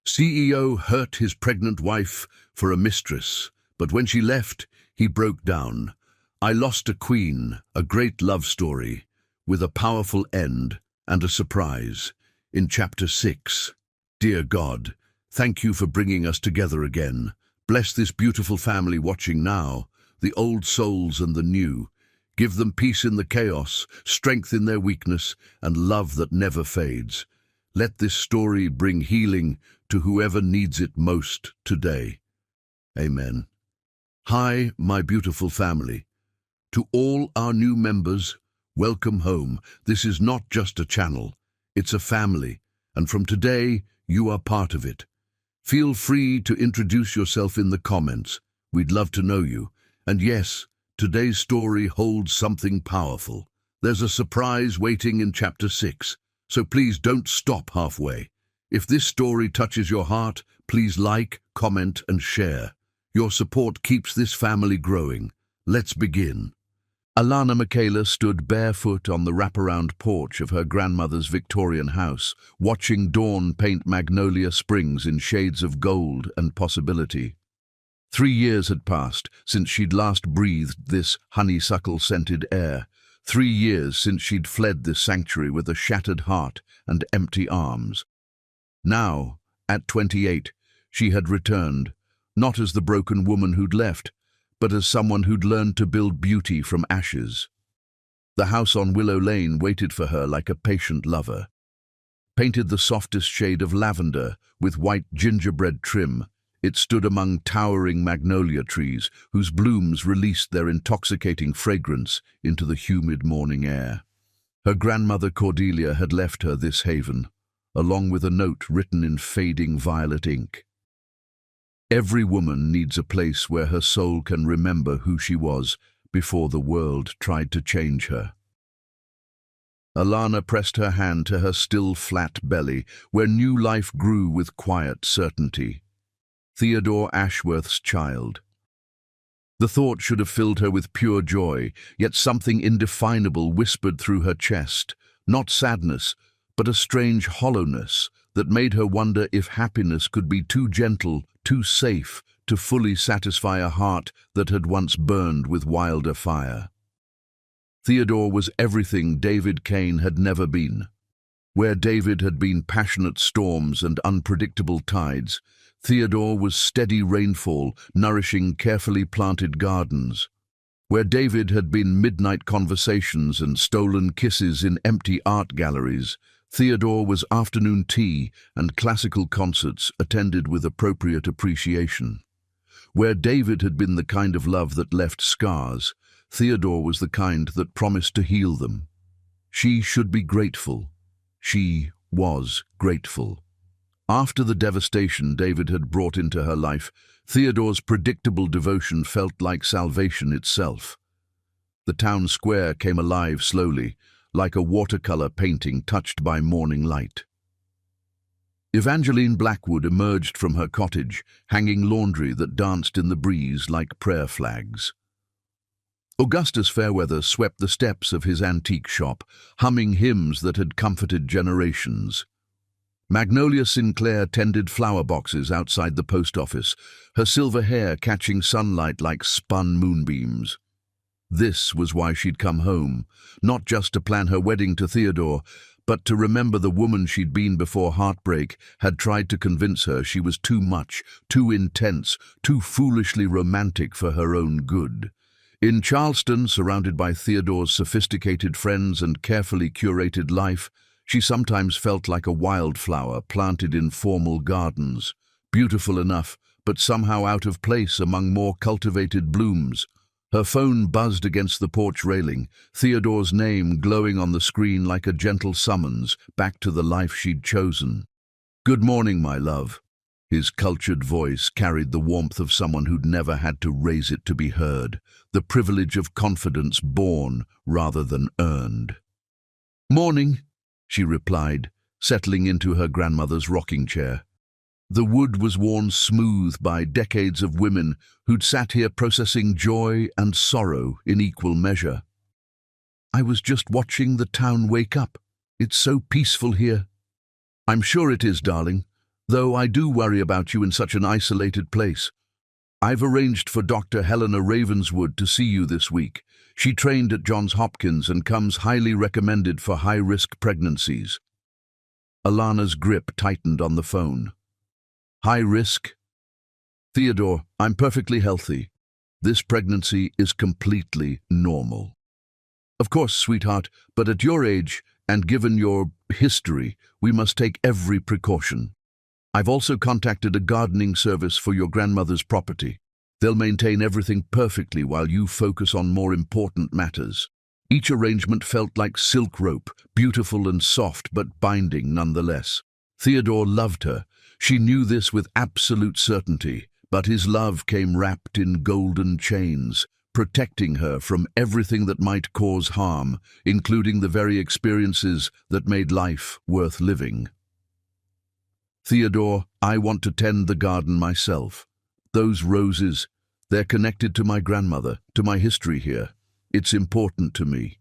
CEO hurt his pregnant wife for a mistress, but when she left, he broke down. I Lost a Queen, a great love story, with a powerful end and a surprise, in Chapter 6. Dear God, thank you for bringing us together again. Bless this beautiful family watching now, the old souls and the new. Give them peace in the chaos, strength in their weakness, and love that never fades. Let this story bring healing to whoever needs it most today. Amen. Hi, my beautiful family. To all our new members, welcome home. This is not just a channel, it's a family, and from today, you are part of it. Feel free to introduce yourself in the comments. We'd love to know you. And yes, today's story holds something powerful. There's a surprise waiting in Chapter 6, so please don't stop halfway. If this story touches your heart, please like, comment, and share. Your support keeps this family growing. Let's begin. Alana Michaela stood barefoot on the wraparound porch of her grandmother's Victorian house, watching dawn paint Magnolia Springs in shades of gold and possibility. 3 years had passed since she'd last breathed this honeysuckle-scented air. 3 years since she'd fled this sanctuary with a shattered heart and empty arms. Now, at 28, she had returned, not as the broken woman who'd left, but as someone who'd learned to build beauty from ashes. The house on Willow Lane waited for her like a patient lover. Painted the softest shade of lavender with white gingerbread trim, it stood among towering magnolia trees whose blooms released their intoxicating fragrance into the humid morning air. Her grandmother Cordelia had left her this haven, along with a note written in fading violet ink. Every woman needs a place where her soul can remember who she was before the world tried to change her. Alana pressed her hand to her still flat belly, where new life grew with quiet certainty. Theodore Ashworth's child. The thought should have filled her with pure joy, yet something indefinable whispered through her chest, not sadness, but a strange hollowness that made her wonder if happiness could be too gentle, too safe, to fully satisfy a heart that had once burned with wilder fire. Theodore was everything David Kane had never been. Where David had been passionate storms and unpredictable tides, Theodore was steady rainfall, nourishing carefully planted gardens. Where David had been midnight conversations and stolen kisses in empty art galleries, Theodore was afternoon tea and classical concerts attended with appropriate appreciation. Where David had been the kind of love that left scars, Theodore was the kind that promised to heal them. She should be grateful. She was grateful. After the devastation David had brought into her life, Theodore's predictable devotion felt like salvation itself. The town square came alive slowly, like a watercolor painting touched by morning light. Evangeline Blackwood emerged from her cottage, hanging laundry that danced in the breeze like prayer flags. Augustus Fairweather swept the steps of his antique shop, humming hymns that had comforted generations. Magnolia Sinclair tended flower boxes outside the post office, her silver hair catching sunlight like spun moonbeams. This was why she'd come home, not just to plan her wedding to Theodore, but to remember the woman she'd been before heartbreak had tried to convince her she was too much, too intense, too foolishly romantic for her own good. In Charleston, surrounded by Theodore's sophisticated friends and carefully curated life, she sometimes felt like a wildflower planted in formal gardens, beautiful enough, but somehow out of place among more cultivated blooms. Her phone buzzed against the porch railing, Theodore's name glowing on the screen like a gentle summons back to the life she'd chosen. "Good morning, my love." His cultured voice carried the warmth of someone who'd never had to raise it to be heard, the privilege of confidence born rather than earned. "Morning," she replied, settling into her grandmother's rocking chair. The wood was worn smooth by decades of women who'd sat here processing joy and sorrow in equal measure. "I was just watching the town wake up. It's so peaceful here." "I'm sure it is, darling. though I do worry about you in such an isolated place. I've arranged for Dr. Helena Ravenswood to see you this week. She trained at Johns Hopkins and comes highly recommended for high-risk pregnancies. Alana's grip tightened on the phone. High risk? Theodore, I'm perfectly healthy. This pregnancy is completely normal. Of course, sweetheart, but at your age, and given your history, we must take every precaution. I've also contacted a gardening service for your grandmother's property. They'll maintain everything perfectly while you focus on more important matters. Each arrangement felt like silk rope, beautiful and soft but binding nonetheless. Theodore loved her. She knew this with absolute certainty, but his love came wrapped in golden chains, protecting her from everything that might cause harm, including the very experiences that made life worth living. Theodore, I want to tend the garden myself. Those roses, they're connected to my grandmother, to my history here. It's important to me.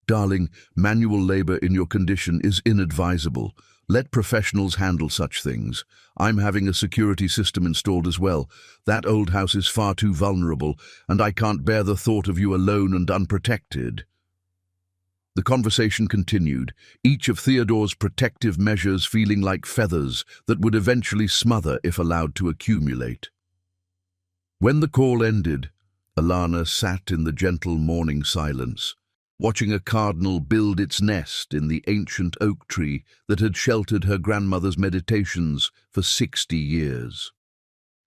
Darling, manual labor in your condition is inadvisable. Let professionals handle such things. I'm having a security system installed as well. That old house is far too vulnerable, and I can't bear the thought of you alone and unprotected. The conversation continued, each of Theodore's protective measures feeling like feathers that would eventually smother if allowed to accumulate. When the call ended, Alana sat in the gentle morning silence, watching a cardinal build its nest in the ancient oak tree that had sheltered her grandmother's meditations for 60 years.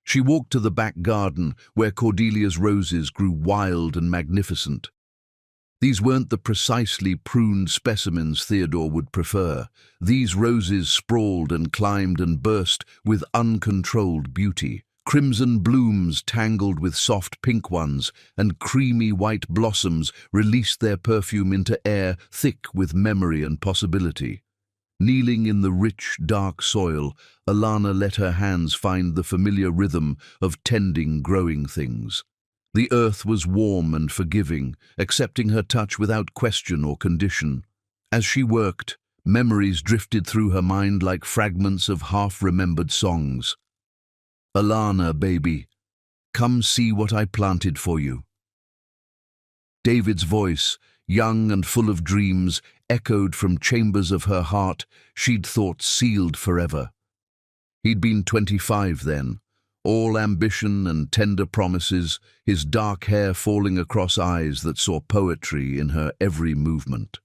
She walked to the back garden where Cordelia's roses grew wild and magnificent. These weren't the precisely pruned specimens Theodore would prefer. These roses sprawled and climbed and burst with uncontrolled beauty. Crimson blooms tangled with soft pink ones, and creamy white blossoms released their perfume into air thick with memory and possibility. Kneeling in the rich, dark soil, Alana let her hands find the familiar rhythm of tending growing things. The earth was warm and forgiving, accepting her touch without question or condition. As she worked, memories drifted through her mind like fragments of half-remembered songs. Alana, baby, come see what I planted for you. David's voice, young and full of dreams, echoed from chambers of her heart she'd thought sealed forever. He'd been 25 then, all ambition and tender promises, his dark hair falling across eyes that saw poetry in her every movement.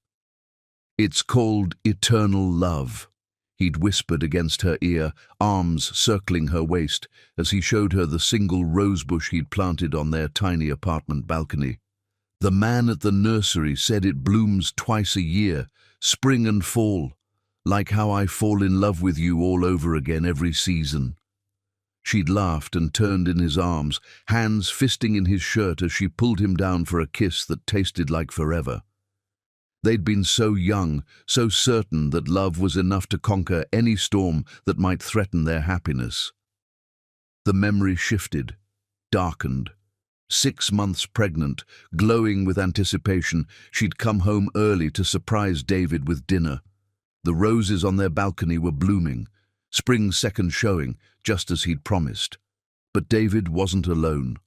It's called eternal love, he'd whispered against her ear, arms circling her waist, as he showed her the single rosebush he'd planted on their tiny apartment balcony. The man at the nursery said it blooms twice a year, spring and fall, like how I fall in love with you all over again every season. She'd laughed and turned in his arms, hands fisting in his shirt as she pulled him down for a kiss that tasted like forever. They'd been so young, so certain that love was enough to conquer any storm that might threaten their happiness. The memory shifted, darkened. 6 months pregnant, glowing with anticipation, she'd come home early to surprise David with dinner. The roses on their balcony were blooming, spring's second showing, just as he'd promised. But David wasn't alone.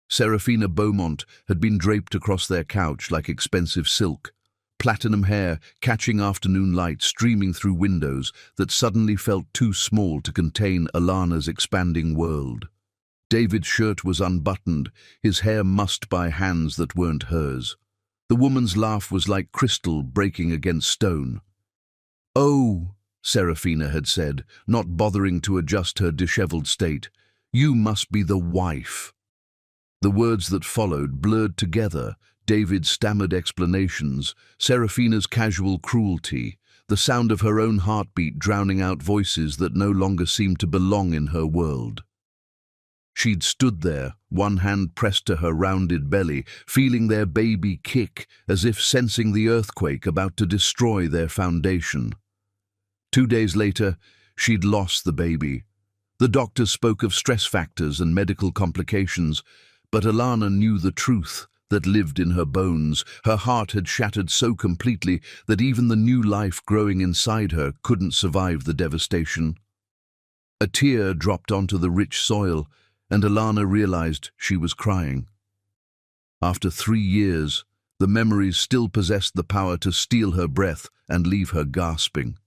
Serafina Beaumont had been draped across their couch like expensive silk, platinum hair catching afternoon light streaming through windows that suddenly felt too small to contain Alana's expanding world. David's shirt was unbuttoned, his hair mussed by hands that weren't hers. The woman's laugh was like crystal breaking against stone. "Oh," Serafina had said, not bothering to adjust her disheveled state, "you must be the wife." The words that followed blurred together, David's stammered explanations, Serafina's casual cruelty, the sound of her own heartbeat drowning out voices that no longer seemed to belong in her world. She'd stood there, one hand pressed to her rounded belly, feeling their baby kick, as if sensing the earthquake about to destroy their foundation. 2 days later, she'd lost the baby. The doctors spoke of stress factors and medical complications, but Alana knew the truth that lived in her bones. Her heart had shattered so completely that even the new life growing inside her couldn't survive the devastation. A tear dropped onto the rich soil, and Alana realized she was crying. After 3 years, the memories still possessed the power to steal her breath and leave her gasping.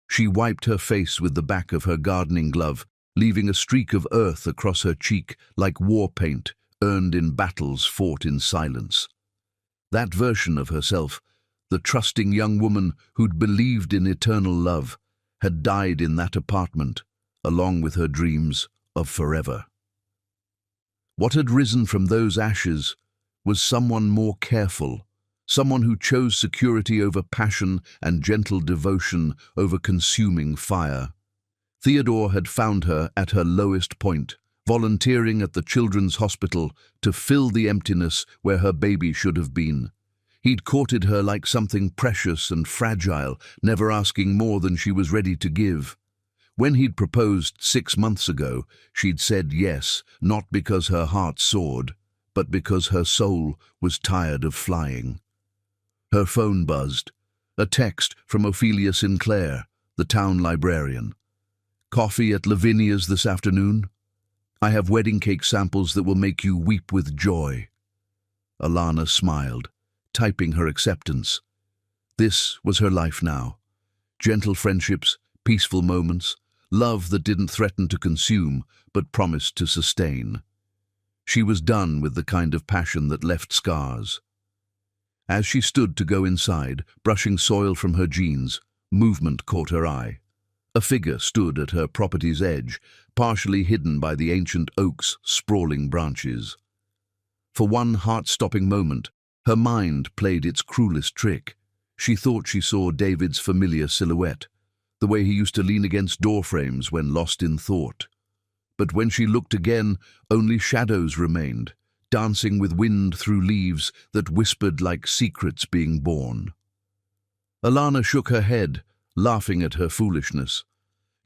She wiped her face with the back of her gardening glove, leaving a streak of earth across her cheek like war paint earned in battles fought in silence. That version of herself, the trusting young woman who'd believed in eternal love, had died in that apartment, along with her dreams of forever. What had risen from those ashes was someone more careful, someone who chose security over passion and gentle devotion over consuming fire. Theodore had found her at her lowest point, volunteering at the children's hospital to fill the emptiness where her baby should have been. He'd courted her like something precious and fragile, never asking more than she was ready to give. When he'd proposed 6 months ago, she'd said yes, not because her heart soared, but because her soul was tired of flying. Her phone buzzed. A text from Ophelia Sinclair, the town librarian. "Coffee at Lavinia's this afternoon? I have wedding cake samples that will make you weep with joy." Alana smiled, typing her acceptance. This was her life now. Gentle friendships, peaceful moments, love that didn't threaten to consume, but promised to sustain. She was done with the kind of passion that left scars. As she stood to go inside, brushing soil from her jeans, movement caught her eye. A figure stood at her property's edge, partially hidden by the ancient oak's sprawling branches. For one heart-stopping moment, her mind played its cruelest trick. She thought she saw David's familiar silhouette, the way he used to lean against door frames when lost in thought. But when she looked again, only shadows remained, dancing with wind through leaves that whispered like secrets being born. Alana shook her head, laughing at her foolishness.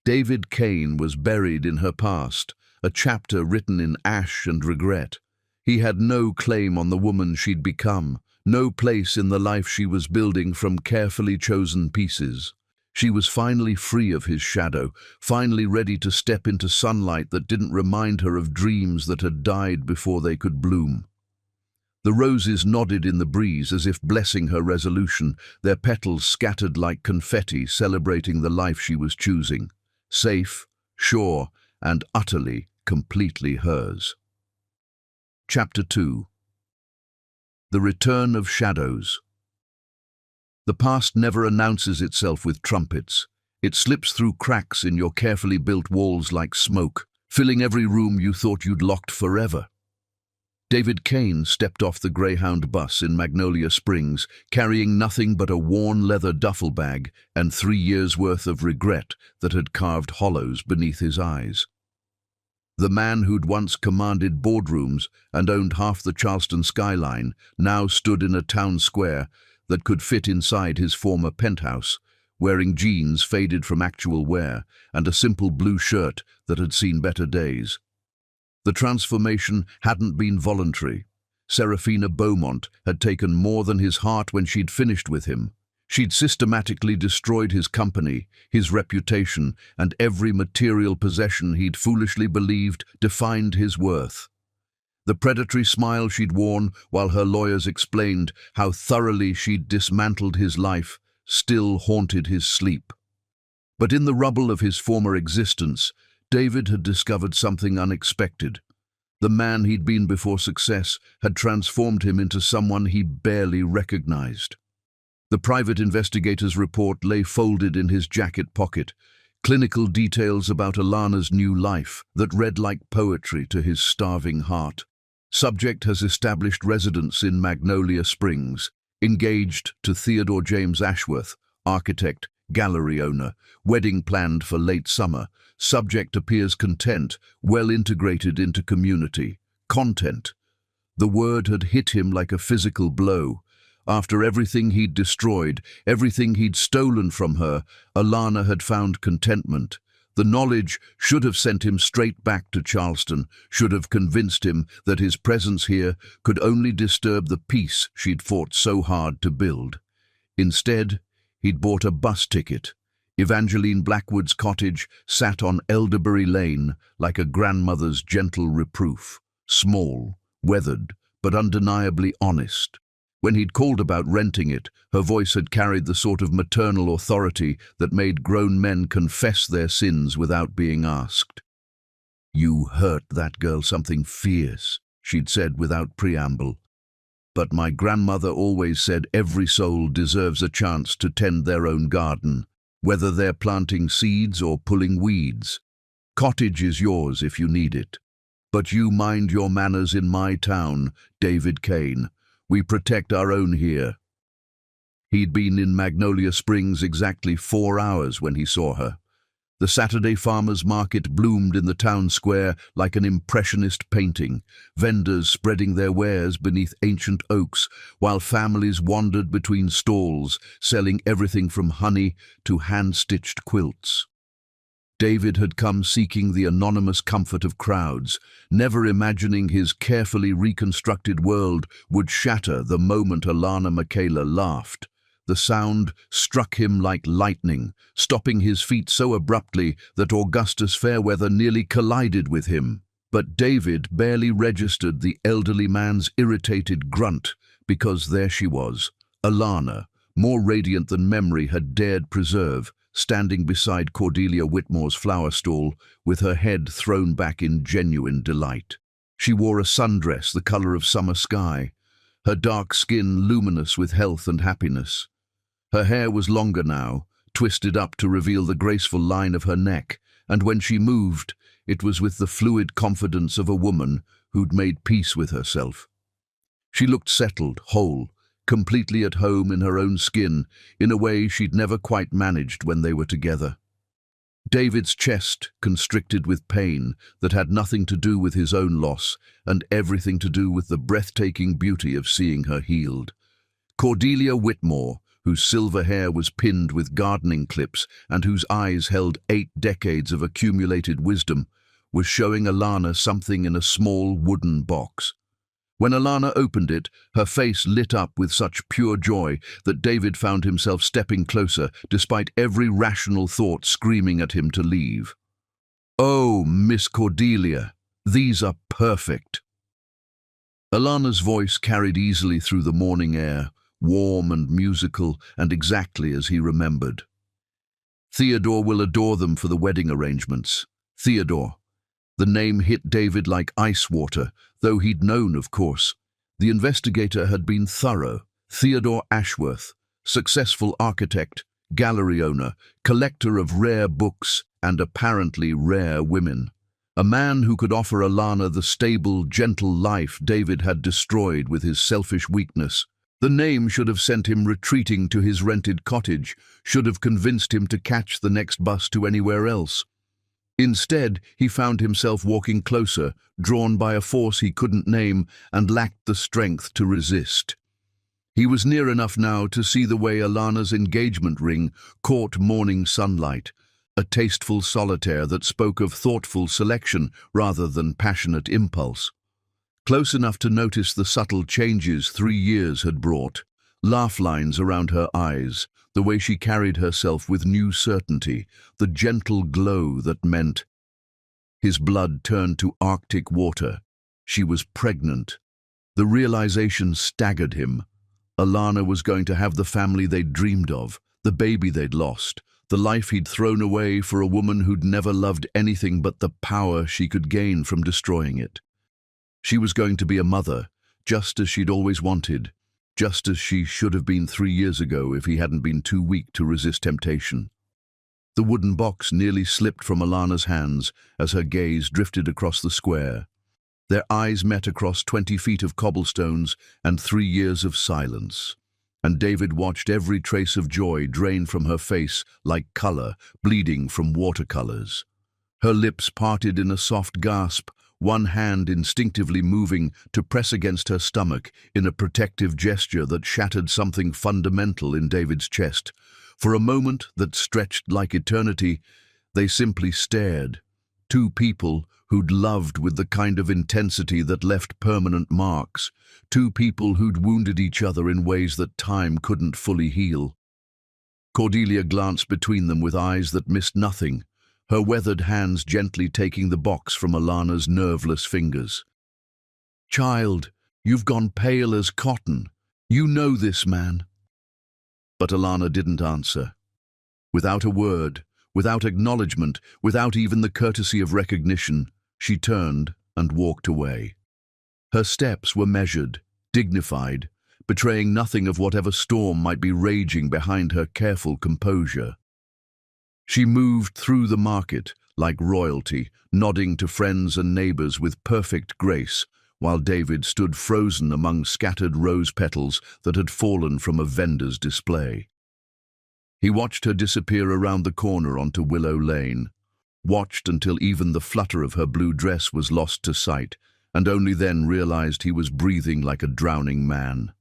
David Kane was buried in her past, a chapter written in ash and regret. He had no claim on the woman she'd become, no place in the life she was building from carefully chosen pieces. She was finally free of his shadow, finally ready to step into sunlight that didn't remind her of dreams that had died before they could bloom. The roses nodded in the breeze as if blessing her resolution, their petals scattered like confetti celebrating the life she was choosing. Safe, sure, and utterly, completely hers. Chapter 2. The Return of Shadows. The past never announces itself with trumpets. It slips through cracks in your carefully built walls like smoke, filling every room you thought you'd locked forever. David Kane stepped off the Greyhound bus in Magnolia Springs, carrying nothing but a worn leather duffel bag and 3 years' worth of regret that had carved hollows beneath his eyes. The man who'd once commanded boardrooms and owned half the Charleston skyline now stood in a town square that could fit inside his former penthouse, wearing jeans faded from actual wear and a simple blue shirt that had seen better days. The transformation hadn't been voluntary. Serafina Beaumont had taken more than his heart when she'd finished with him. She'd systematically destroyed his company, his reputation, and every material possession he'd foolishly believed defined his worth. The predatory smile she'd worn while her lawyers explained how thoroughly she'd dismantled his life still haunted his sleep. But in the rubble of his former existence, David had discovered something unexpected. The man he'd been before success had transformed him into someone he barely recognized. The private investigator's report lay folded in his jacket pocket, clinical details about Alana's new life that read like poetry to his starving heart. Subject has established residence in Magnolia Springs, engaged to Theodore James Ashworth, architect, gallery owner, wedding planned for late summer. Subject appears content, well integrated into community. Content. The word had hit him like a physical blow. After everything he'd destroyed, everything he'd stolen from her, Alana had found contentment. The knowledge should have sent him straight back to Charleston, should have convinced him that his presence here could only disturb the peace she'd fought so hard to build. Instead, he'd bought a bus ticket, Evangeline Blackwood's cottage sat on Elderbury Lane like a grandmother's gentle reproof, small, weathered, but undeniably honest. When he'd called about renting it, her voice had carried the sort of maternal authority that made grown men confess their sins without being asked. "You hurt that girl something fierce," she'd said without preamble. "But my grandmother always said every soul deserves a chance to tend their own garden, whether they're planting seeds or pulling weeds. Cottage is yours if you need it. But you mind your manners in my town, David Kane. We protect our own here." He'd been in Magnolia Springs exactly 4 hours when he saw her. The Saturday farmers' market bloomed in the town square like an impressionist painting, vendors spreading their wares beneath ancient oaks, while families wandered between stalls, selling everything from honey to hand-stitched quilts. David had come seeking the anonymous comfort of crowds, never imagining his carefully reconstructed world would shatter the moment Alana Michaela laughed. The sound struck him like lightning, stopping his feet so abruptly that Augustus Fairweather nearly collided with him. But David barely registered the elderly man's irritated grunt, because there she was, Alana, more radiant than memory had dared preserve, standing beside Cordelia Whitmore's flower stall, with her head thrown back in genuine delight. She wore a sundress the color of summer sky, her dark skin luminous with health and happiness. Her hair was longer now, twisted up to reveal the graceful line of her neck, and when she moved, it was with the fluid confidence of a woman who'd made peace with herself. She looked settled, whole, completely at home in her own skin, in a way she'd never quite managed when they were together. David's chest constricted with pain that had nothing to do with his own loss and everything to do with the breathtaking beauty of seeing her healed. Cordelia Whitmore, whose silver hair was pinned with gardening clips and whose eyes held 8 decades of accumulated wisdom, was showing Alana something in a small wooden box. When Alana opened it, her face lit up with such pure joy that David found himself stepping closer, despite every rational thought screaming at him to leave. "Oh, Miss Cordelia, these are perfect." Alana's voice carried easily through the morning air, warm and musical, and exactly as he remembered. "Theodore will adore them for the wedding arrangements." Theodore. The name hit David like ice water, though he'd known, of course. The investigator had been thorough. Theodore Ashworth, successful architect, gallery owner, collector of rare books and apparently rare women. A man who could offer Alana the stable, gentle life David had destroyed with his selfish weakness. The name should have sent him retreating to his rented cottage, should have convinced him to catch the next bus to anywhere else. Instead, he found himself walking closer, drawn by a force he couldn't name and lacked the strength to resist. He was near enough now to see the way Alana's engagement ring caught morning sunlight, a tasteful solitaire that spoke of thoughtful selection rather than passionate impulse. Close enough to notice the subtle changes 3 years had brought, laugh lines around her eyes, the way she carried herself with new certainty, the gentle glow that meant. His blood turned to Arctic water. She was pregnant. The realization staggered him. Alana was going to have the family they'd dreamed of, the baby they'd lost, the life he'd thrown away for a woman who'd never loved anything but the power she could gain from destroying it. She was going to be a mother, just as she'd always wanted, just as she should have been 3 years ago if he hadn't been too weak to resist temptation. The wooden box nearly slipped from Alana's hands as her gaze drifted across the square. Their eyes met across 20 feet of cobblestones and 3 years of silence, and David watched every trace of joy drain from her face like color bleeding from watercolors. Her lips parted in a soft gasp, one hand instinctively moving to press against her stomach in a protective gesture that shattered something fundamental in David's chest. For a moment that stretched like eternity, they simply stared. 2 people who'd loved with the kind of intensity that left permanent marks. 2 people who'd wounded each other in ways that time couldn't fully heal. Cordelia glanced between them with eyes that missed nothing, her weathered hands gently taking the box from Alana's nerveless fingers. "Child, you've gone pale as cotton. You know this man." But Alana didn't answer. Without a word, without acknowledgement, without even the courtesy of recognition, she turned and walked away. Her steps were measured, dignified, betraying nothing of whatever storm might be raging behind her careful composure. She moved through the market like royalty, nodding to friends and neighbors with perfect grace, while David stood frozen among scattered rose petals that had fallen from a vendor's display. He watched her disappear around the corner onto Willow Lane, watched until even the flutter of her blue dress was lost to sight, and only then realized he was breathing like a drowning man.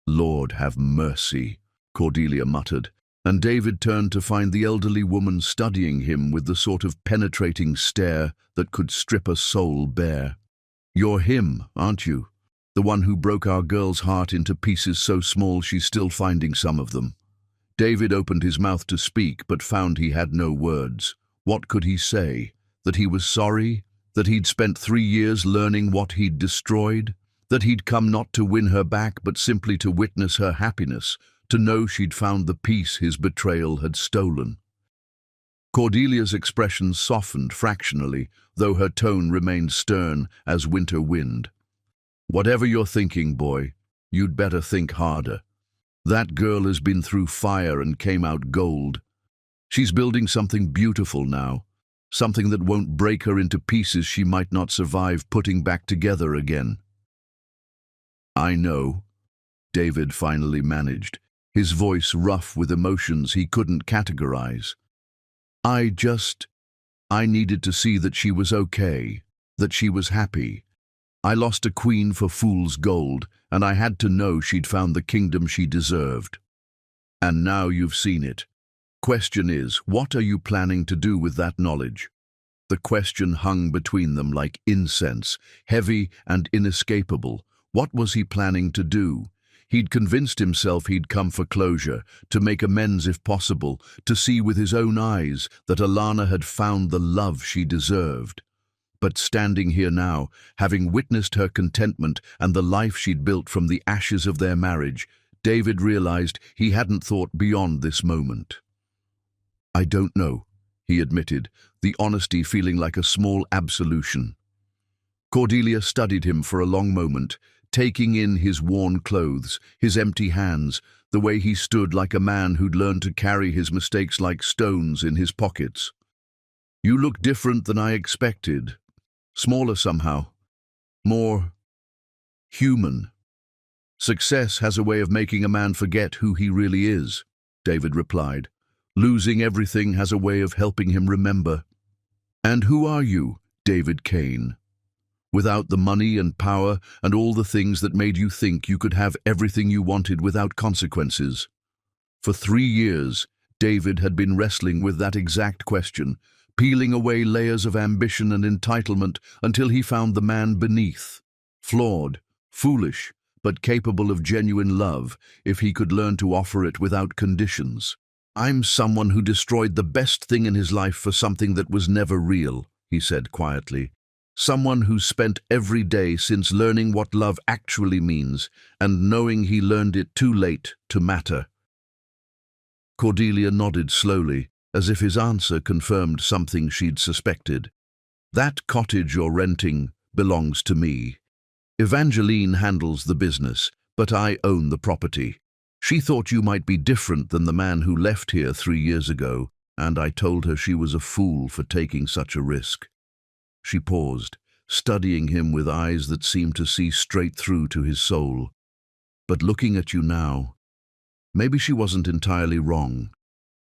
"Lord, have mercy," Cordelia muttered, and David turned to find the elderly woman studying him with the sort of penetrating stare that could strip a soul bare. "You're him, aren't you? The one who broke our girl's heart into pieces so small she's still finding some of them." David opened his mouth to speak, but found he had no words. What could he say? That he was sorry? That he'd spent 3 years learning what he'd destroyed? That he'd come not to win her back, but simply to witness her happiness, to know she'd found the peace his betrayal had stolen? Cordelia's expression softened fractionally, though her tone remained stern as winter wind. "Whatever you're thinking, boy, you'd better think harder. That girl has been through fire and came out gold. She's building something beautiful now, something that won't break her into pieces she might not survive putting back together again." "I know," David finally managed, his voice rough with emotions he couldn't categorize. I needed to see that she was okay, that she was happy. I lost a queen for fool's gold, and I had to know she'd found the kingdom she deserved. And now you've seen it. Question is, what are you planning to do with that knowledge?" The question hung between them like incense, heavy and inescapable. What was he planning to do? He'd convinced himself he'd come for closure, to make amends if possible, to see with his own eyes that Alana had found the love she deserved. But standing here now, having witnessed her contentment and the life she'd built from the ashes of their marriage, David realized he hadn't thought beyond this moment. "I don't know," he admitted, the honesty feeling like a small absolution. Cordelia studied him for a long moment, taking in his worn clothes, his empty hands, the way he stood like a man who'd learned to carry his mistakes like stones in his pockets. "You look different than I expected. Smaller somehow. More human." "Success has a way of making a man forget who he really is," David replied. "Losing everything has a way of helping him remember." "And who are you, David Kane? Without the money and power and all the things that made you think you could have everything you wanted without consequences." For 3 years, David had been wrestling with that exact question, peeling away layers of ambition and entitlement until he found the man beneath. Flawed, foolish, but capable of genuine love if he could learn to offer it without conditions. "I'm someone who destroyed the best thing in his life for something that was never real," he said quietly. "Someone who spent every day since learning what love actually means and knowing he learned it too late to matter." Cordelia nodded slowly, as if his answer confirmed something she'd suspected. "That cottage you're renting belongs to me. Evangeline handles the business, but I own the property. She thought you might be different than the man who left here 3 years ago, and I told her she was a fool for taking such a risk." She paused, studying him with eyes that seemed to see straight through to his soul. "But looking at you now, maybe she wasn't entirely wrong.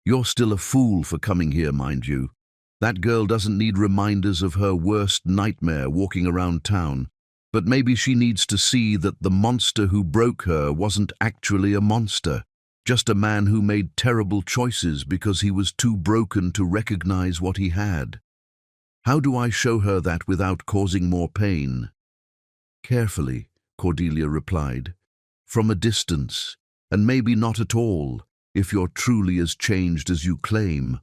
You're still a fool for coming here, mind you. That girl doesn't need reminders of her worst nightmare walking around town, but maybe she needs to see that the monster who broke her wasn't actually a monster, just a man who made terrible choices because he was too broken to recognize what he had. How do I show her that without causing more pain?" "Carefully," Cordelia replied. "From a distance, and maybe not at all. if you're truly as changed as you claim.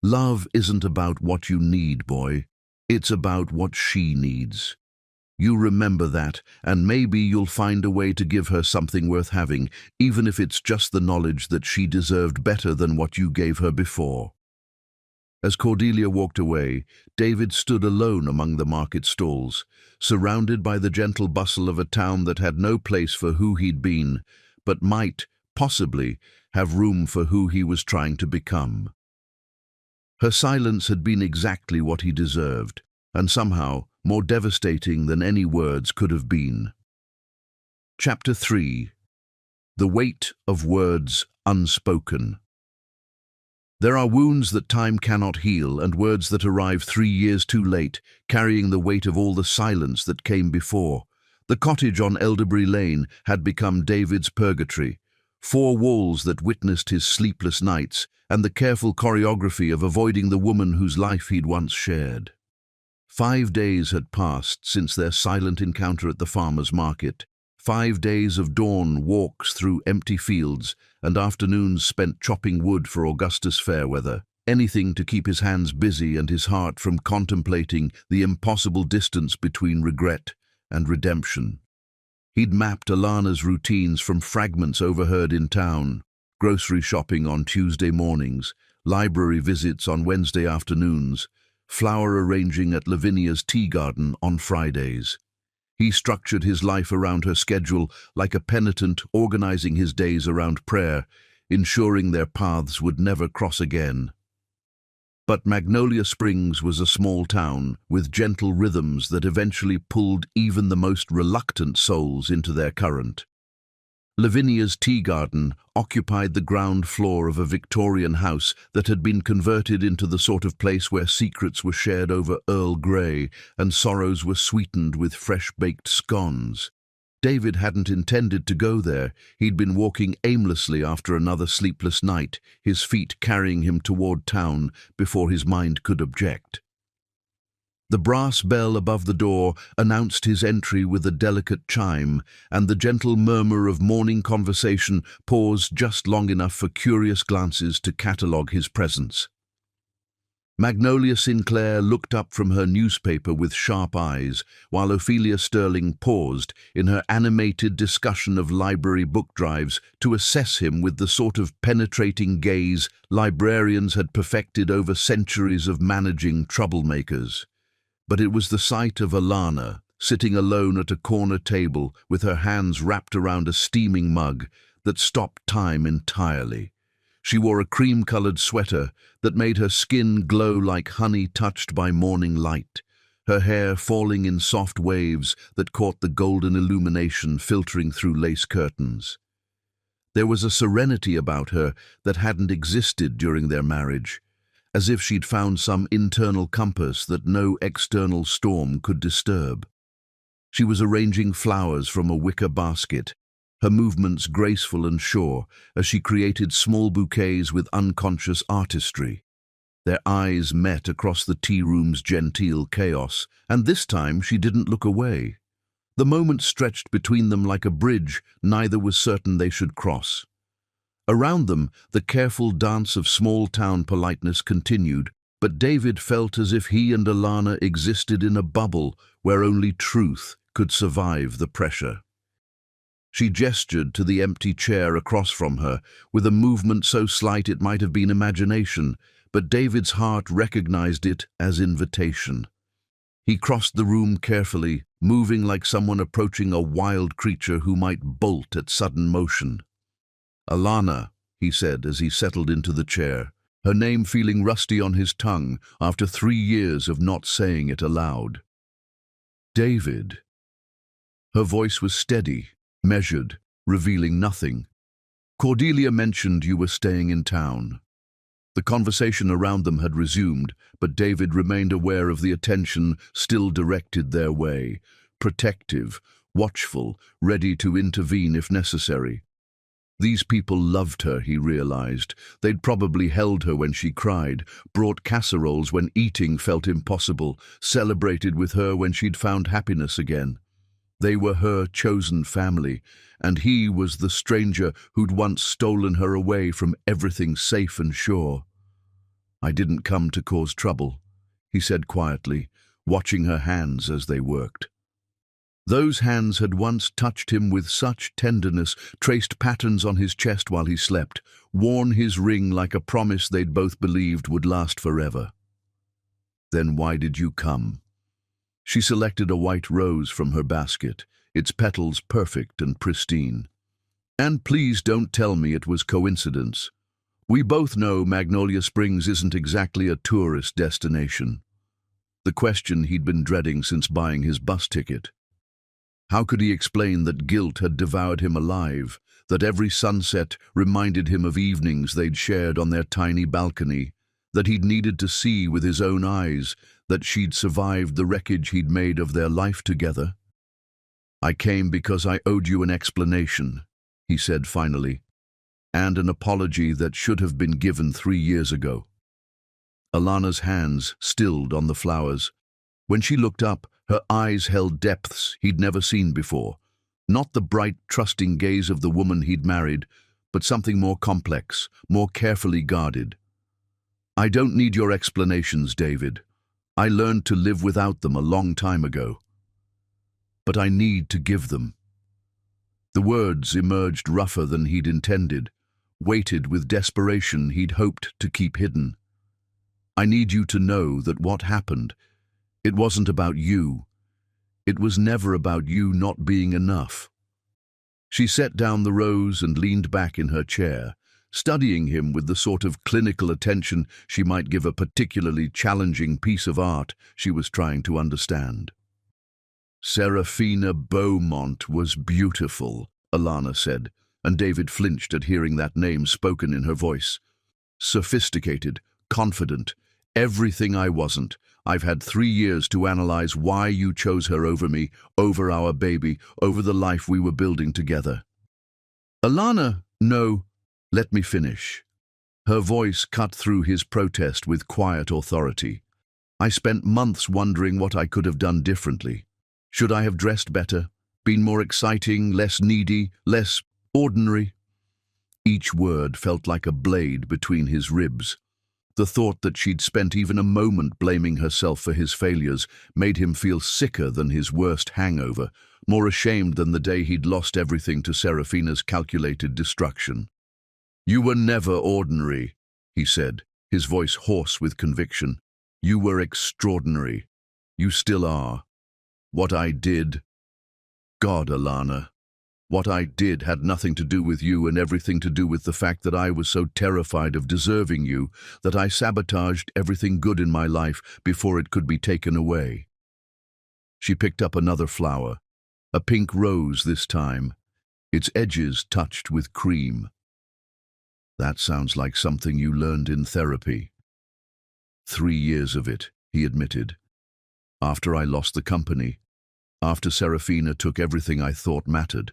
Love isn't about what you need, boy. It's about what she needs. You remember that, and maybe you'll find a way to give her something worth having, even if it's just the knowledge that she deserved better than what you gave her before. As Cordelia walked away, David stood alone among the market stalls, surrounded by the gentle bustle of a town that had no place for who he'd been, but might, possibly, have room for who he was trying to become. Her silence had been exactly what he deserved, and somehow more devastating than any words could have been. Chapter 3. The Weight of Words Unspoken. There are wounds that time cannot heal, and words that arrive 3 years too late, carrying the weight of all the silence that came before. The cottage on Elderbury Lane had become David's purgatory, 4 walls that witnessed his sleepless nights, and the careful choreography of avoiding the woman whose life he'd once shared. 5 days had passed since their silent encounter at the farmer's market. 5 days of dawn walks through empty fields and afternoons spent chopping wood for Augustus Fairweather, anything to keep his hands busy and his heart from contemplating the impossible distance between regret and redemption. He'd mapped Alana's routines from fragments overheard in town: grocery shopping on Tuesday mornings, library visits on Wednesday afternoons, flower arranging at Lavinia's tea garden on Fridays. He structured his life around her schedule like a penitent organizing his days around prayer, ensuring their paths would never cross again. But Magnolia Springs was a small town with gentle rhythms that eventually pulled even the most reluctant souls into their current. Lavinia's tea garden occupied the ground floor of a Victorian house that had been converted into the sort of place where secrets were shared over Earl Grey and sorrows were sweetened with fresh-baked scones. David hadn't intended to go there. He'd been walking aimlessly after another sleepless night, his feet carrying him toward town before his mind could object. The brass bell above the door announced his entry with a delicate chime, and the gentle murmur of morning conversation paused just long enough for curious glances to catalogue his presence. Magnolia Sinclair looked up from her newspaper with sharp eyes, while Ophelia Sterling paused in her animated discussion of library book drives to assess him with the sort of penetrating gaze librarians had perfected over centuries of managing troublemakers. But it was the sight of Alana, sitting alone at a corner table with her hands wrapped around a steaming mug, that stopped time entirely. She wore a cream-colored sweater that made her skin glow like honey touched by morning light, her hair falling in soft waves that caught the golden illumination filtering through lace curtains. There was a serenity about her that hadn't existed during their marriage, as if she'd found some internal compass that no external storm could disturb. She was arranging flowers from a wicker basket, her movements graceful and sure as she created small bouquets with unconscious artistry. Their eyes met across the tea room's genteel chaos, and this time she didn't look away. The moment stretched between them like a bridge neither was certain they should cross. Around them, the careful dance of small-town politeness continued, but David felt as if he and Alana existed in a bubble where only truth could survive the pressure. She gestured to the empty chair across from her, with a movement so slight it might have been imagination, but David's heart recognized it as invitation. He crossed the room carefully, moving like someone approaching a wild creature who might bolt at sudden motion. "Alana," he said as he settled into the chair, her name feeling rusty on his tongue after 3 years of not saying it aloud. "David." Her voice was steady, measured, revealing nothing. "Cordelia mentioned you were staying in town." The conversation around them had resumed, but David remained aware of the attention still directed their way, protective, watchful, ready to intervene if necessary. These people loved her, he realized. They'd probably held her when she cried, brought casseroles when eating felt impossible, celebrated with her when she'd found happiness again. They were her chosen family, and he was the stranger who'd once stolen her away from everything safe and sure. "I didn't come to cause trouble," he said quietly, watching her hands as they worked. Those hands had once touched him with such tenderness, traced patterns on his chest while he slept, worn his ring like a promise they'd both believed would last forever. "Then why did you come?" She selected a white rose from her basket, its petals perfect and pristine. "And please don't tell me it was coincidence. We both know Magnolia Springs isn't exactly a tourist destination." The question he'd been dreading since buying his bus ticket. How could he explain that guilt had devoured him alive, that every sunset reminded him of evenings they'd shared on their tiny balcony, that he'd needed to see with his own eyes that she'd survived the wreckage he'd made of their life together? "I came because I owed you an explanation," he said finally, "and an apology that should have been given 3 years ago." Alana's hands stilled on the flowers. When she looked up, her eyes held depths he'd never seen before. Not the bright, trusting gaze of the woman he'd married, but something more complex, more carefully guarded. "I don't need your explanations, David. I learned to live without them a long time ago. But I need to give them." The words emerged rougher than he'd intended, weighted with desperation he'd hoped to keep hidden. "I need you to know that what happened, it wasn't about you. It was never about you not being enough." She set down the rose and leaned back in her chair, studying him with the sort of clinical attention she might give a particularly challenging piece of art she was trying to understand. "Serafina Beaumont was beautiful," Alana said, and David flinched at hearing that name spoken in her voice. "Sophisticated, confident, everything I wasn't. I've had 3 years to analyze why you chose her over me, over our baby, over the life we were building together." "Alana, no, let me finish." Her voice cut through his protest with quiet authority. "I spent months wondering what I could have done differently. Should I have dressed better, been more exciting, less needy, less ordinary?" Each word felt like a blade between his ribs. The thought that she'd spent even a moment blaming herself for his failures made him feel sicker than his worst hangover, more ashamed than the day he'd lost everything to Serafina's calculated destruction. "You were never ordinary," he said, his voice hoarse with conviction. "You were extraordinary. You still are. What I did—" "God, Alana, what I did had nothing to do with you and everything to do with the fact that I was so terrified of deserving you that I sabotaged everything good in my life before it could be taken away." She picked up another flower, a pink rose this time, its edges touched with cream. "That sounds like something you learned in therapy." 3 years of it, he admitted. "After I lost the company, after Serafina took everything I thought mattered.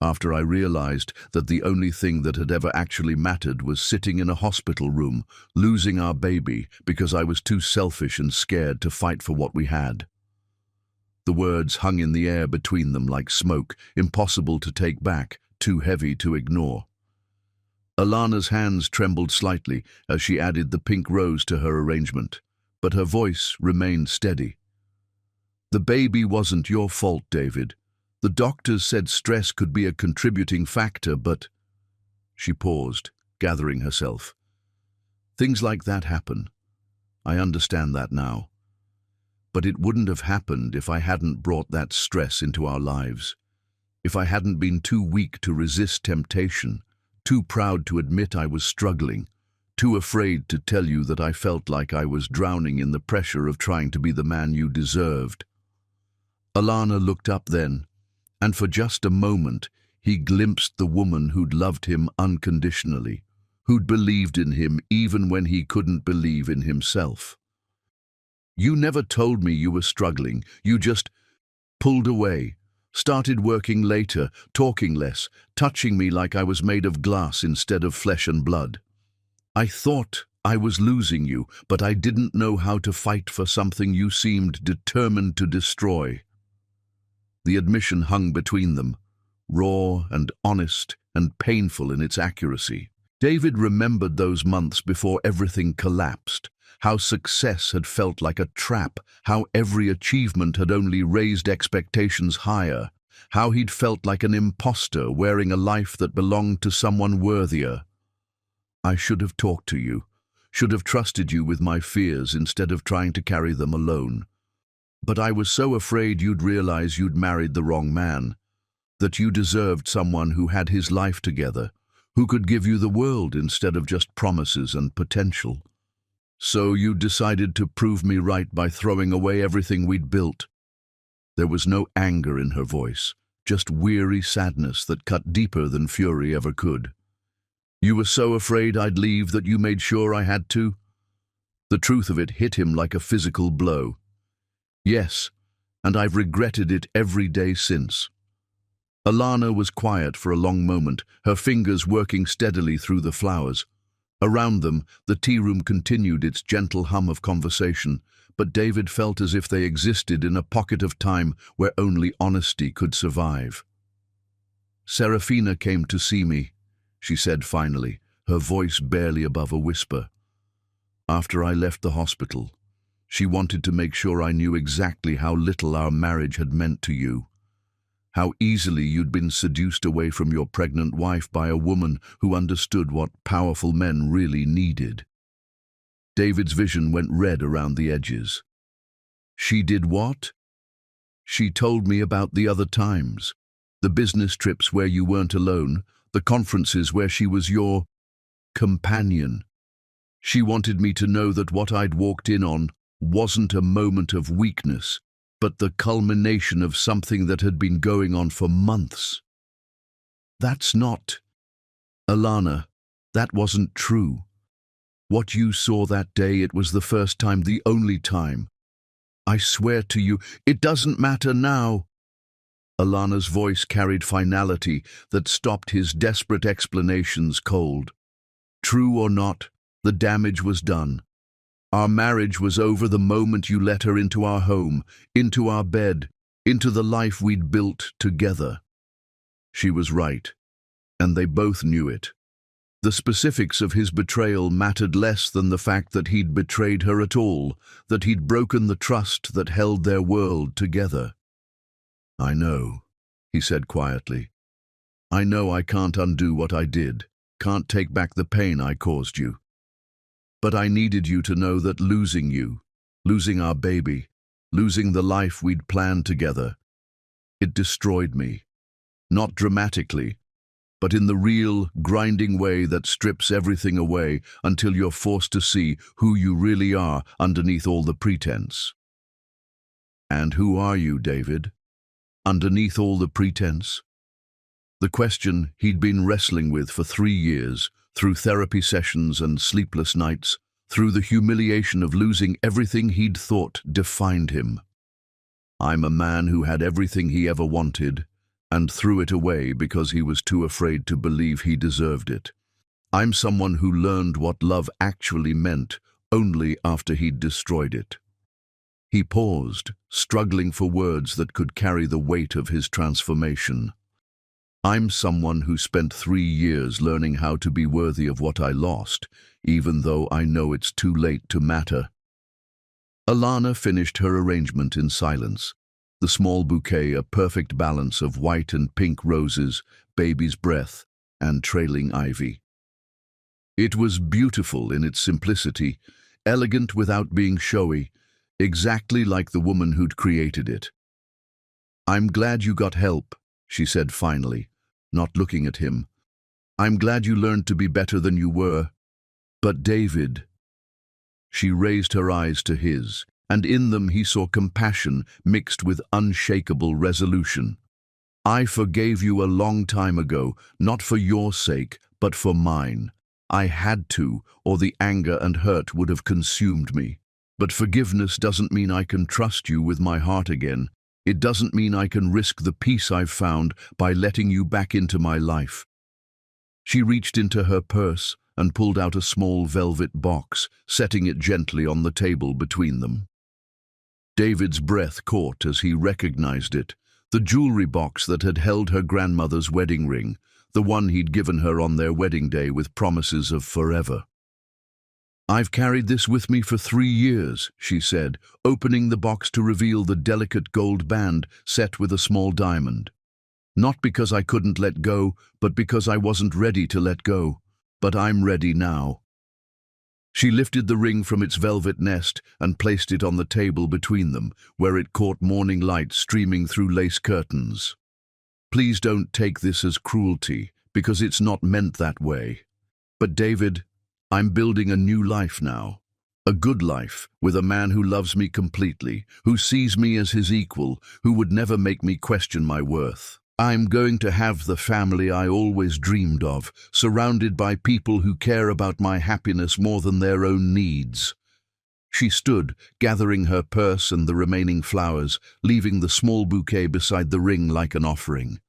After I realized that the only thing that had ever actually mattered was sitting in a hospital room, losing our baby because I was too selfish and scared to fight for what we had." The words hung in the air between them like smoke, impossible to take back, too heavy to ignore. Alana's hands trembled slightly as she added the pink rose to her arrangement, but her voice remained steady. "The baby wasn't your fault, David. The doctors said stress could be a contributing factor, but—" She paused, gathering herself. "Things like that happen. I understand that now. But it wouldn't have happened if I hadn't brought that stress into our lives. If I hadn't been too weak to resist temptation, too proud to admit I was struggling, too afraid to tell you that I felt like I was drowning in the pressure of trying to be the man you deserved." Alana looked up then, and for just a moment he glimpsed the woman who'd loved him unconditionally, who'd believed in him even when he couldn't believe in himself. "You never told me you were struggling. You just pulled away, started working later, talking less, touching me like I was made of glass instead of flesh and blood. I thought I was losing you, but I didn't know how to fight for something you seemed determined to destroy." The admission hung between them, raw and honest and painful in its accuracy. David remembered those months before everything collapsed, how success had felt like a trap, how every achievement had only raised expectations higher, how he'd felt like an imposter wearing a life that belonged to someone worthier. I should have talked to you, should have trusted you with my fears instead of trying to carry them alone. But I was so afraid you'd realize you'd married the wrong man, that you deserved someone who had his life together, who could give you the world instead of just promises and potential. So you decided to prove me right by throwing away everything we'd built. There was no anger in her voice, just weary sadness that cut deeper than fury ever could. You were so afraid I'd leave that you made sure I had to? The truth of it hit him like a physical blow. Yes, and I've regretted it every day since. Alana was quiet for a long moment, her fingers working steadily through the flowers. Around them, the tea room continued its gentle hum of conversation, but David felt as if they existed in a pocket of time where only honesty could survive. Serafina came to see me, she said finally, her voice barely above a whisper. After I left the hospital, she wanted to make sure I knew exactly how little our marriage had meant to you. How easily you'd been seduced away from your pregnant wife by a woman who understood what powerful men really needed. David's vision went red around the edges. She did what? She told me about the other times, the business trips where you weren't alone, the conferences where she was your companion. She wanted me to know that what I'd walked in on wasn't a moment of weakness, but the culmination of something that had been going on for months. That's not... Alana, that wasn't true. What you saw that day, it was the first time, the only time. I swear to you, it doesn't matter now. Alana's voice carried finality that stopped his desperate explanations cold. True or not, the damage was done. Our marriage was over the moment you let her into our home, into our bed, into the life we'd built together. She was right, and they both knew it. The specifics of his betrayal mattered less than the fact that he'd betrayed her at all, that he'd broken the trust that held their world together. I know, he said quietly. I know I can't undo what I did, can't take back the pain I caused you. But I needed you to know that losing you, losing our baby, losing the life we'd planned together, it destroyed me. Not dramatically, but in the real, grinding way that strips everything away until you're forced to see who you really are underneath all the pretense. And who are you, David? Underneath all the pretense? The question he'd been wrestling with for 3 years, through therapy sessions and sleepless nights, through the humiliation of losing everything he'd thought defined him. I'm a man who had everything he ever wanted, and threw it away because he was too afraid to believe he deserved it. I'm someone who learned what love actually meant only after he'd destroyed it. He paused, struggling for words that could carry the weight of his transformation. I'm someone who spent 3 years learning how to be worthy of what I lost, even though I know it's too late to matter. Alana finished her arrangement in silence, the small bouquet a perfect balance of white and pink roses, baby's breath, and trailing ivy. It was beautiful in its simplicity, elegant without being showy, exactly like the woman who'd created it. I'm glad you got help, she said finally, not looking at him. I'm glad you learned to be better than you were. But David... She raised her eyes to his, and in them he saw compassion mixed with unshakable resolution. I forgave you a long time ago, not for your sake, but for mine. I had to, or the anger and hurt would have consumed me. But forgiveness doesn't mean I can trust you with my heart again. It doesn't mean I can risk the peace I've found by letting you back into my life. She reached into her purse and pulled out a small velvet box, setting it gently on the table between them. David's breath caught as he recognized it, The jewelry box that had held her grandmother's wedding ring, the one he'd given her on their wedding day with promises of forever. "I've carried this with me for 3 years," she said, opening the box to reveal the delicate gold band set with a small diamond. "Not because I couldn't let go, but because I wasn't ready to let go. But I'm ready now." She lifted the ring from its velvet nest and placed it on the table between them, where it caught morning light streaming through lace curtains. "Please don't take this as cruelty, because it's not meant that way. But David, I'm building a new life now. A good life, with a man who loves me completely, who sees me as his equal, who would never make me question my worth. I'm going to have the family I always dreamed of, surrounded by people who care about my happiness more than their own needs." She stood, gathering her purse and the remaining flowers, leaving the small bouquet beside the ring like an offering.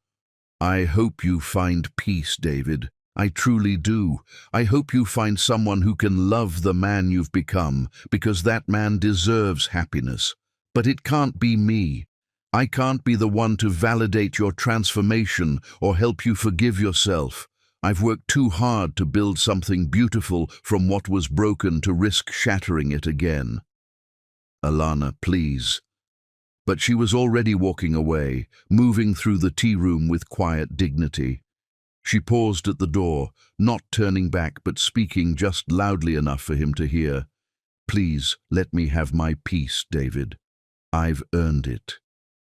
"I hope you find peace, David. I truly do. I hope you find someone who can love the man you've become, because that man deserves happiness. But it can't be me. I can't be the one to validate your transformation or help you forgive yourself. I've worked too hard to build something beautiful from what was broken to risk shattering it again. Alana, please." But she was already walking away, moving through the tea room with quiet dignity. She paused at the door, not turning back but speaking just loudly enough for him to hear. "Please, let me have my peace, David. I've earned it."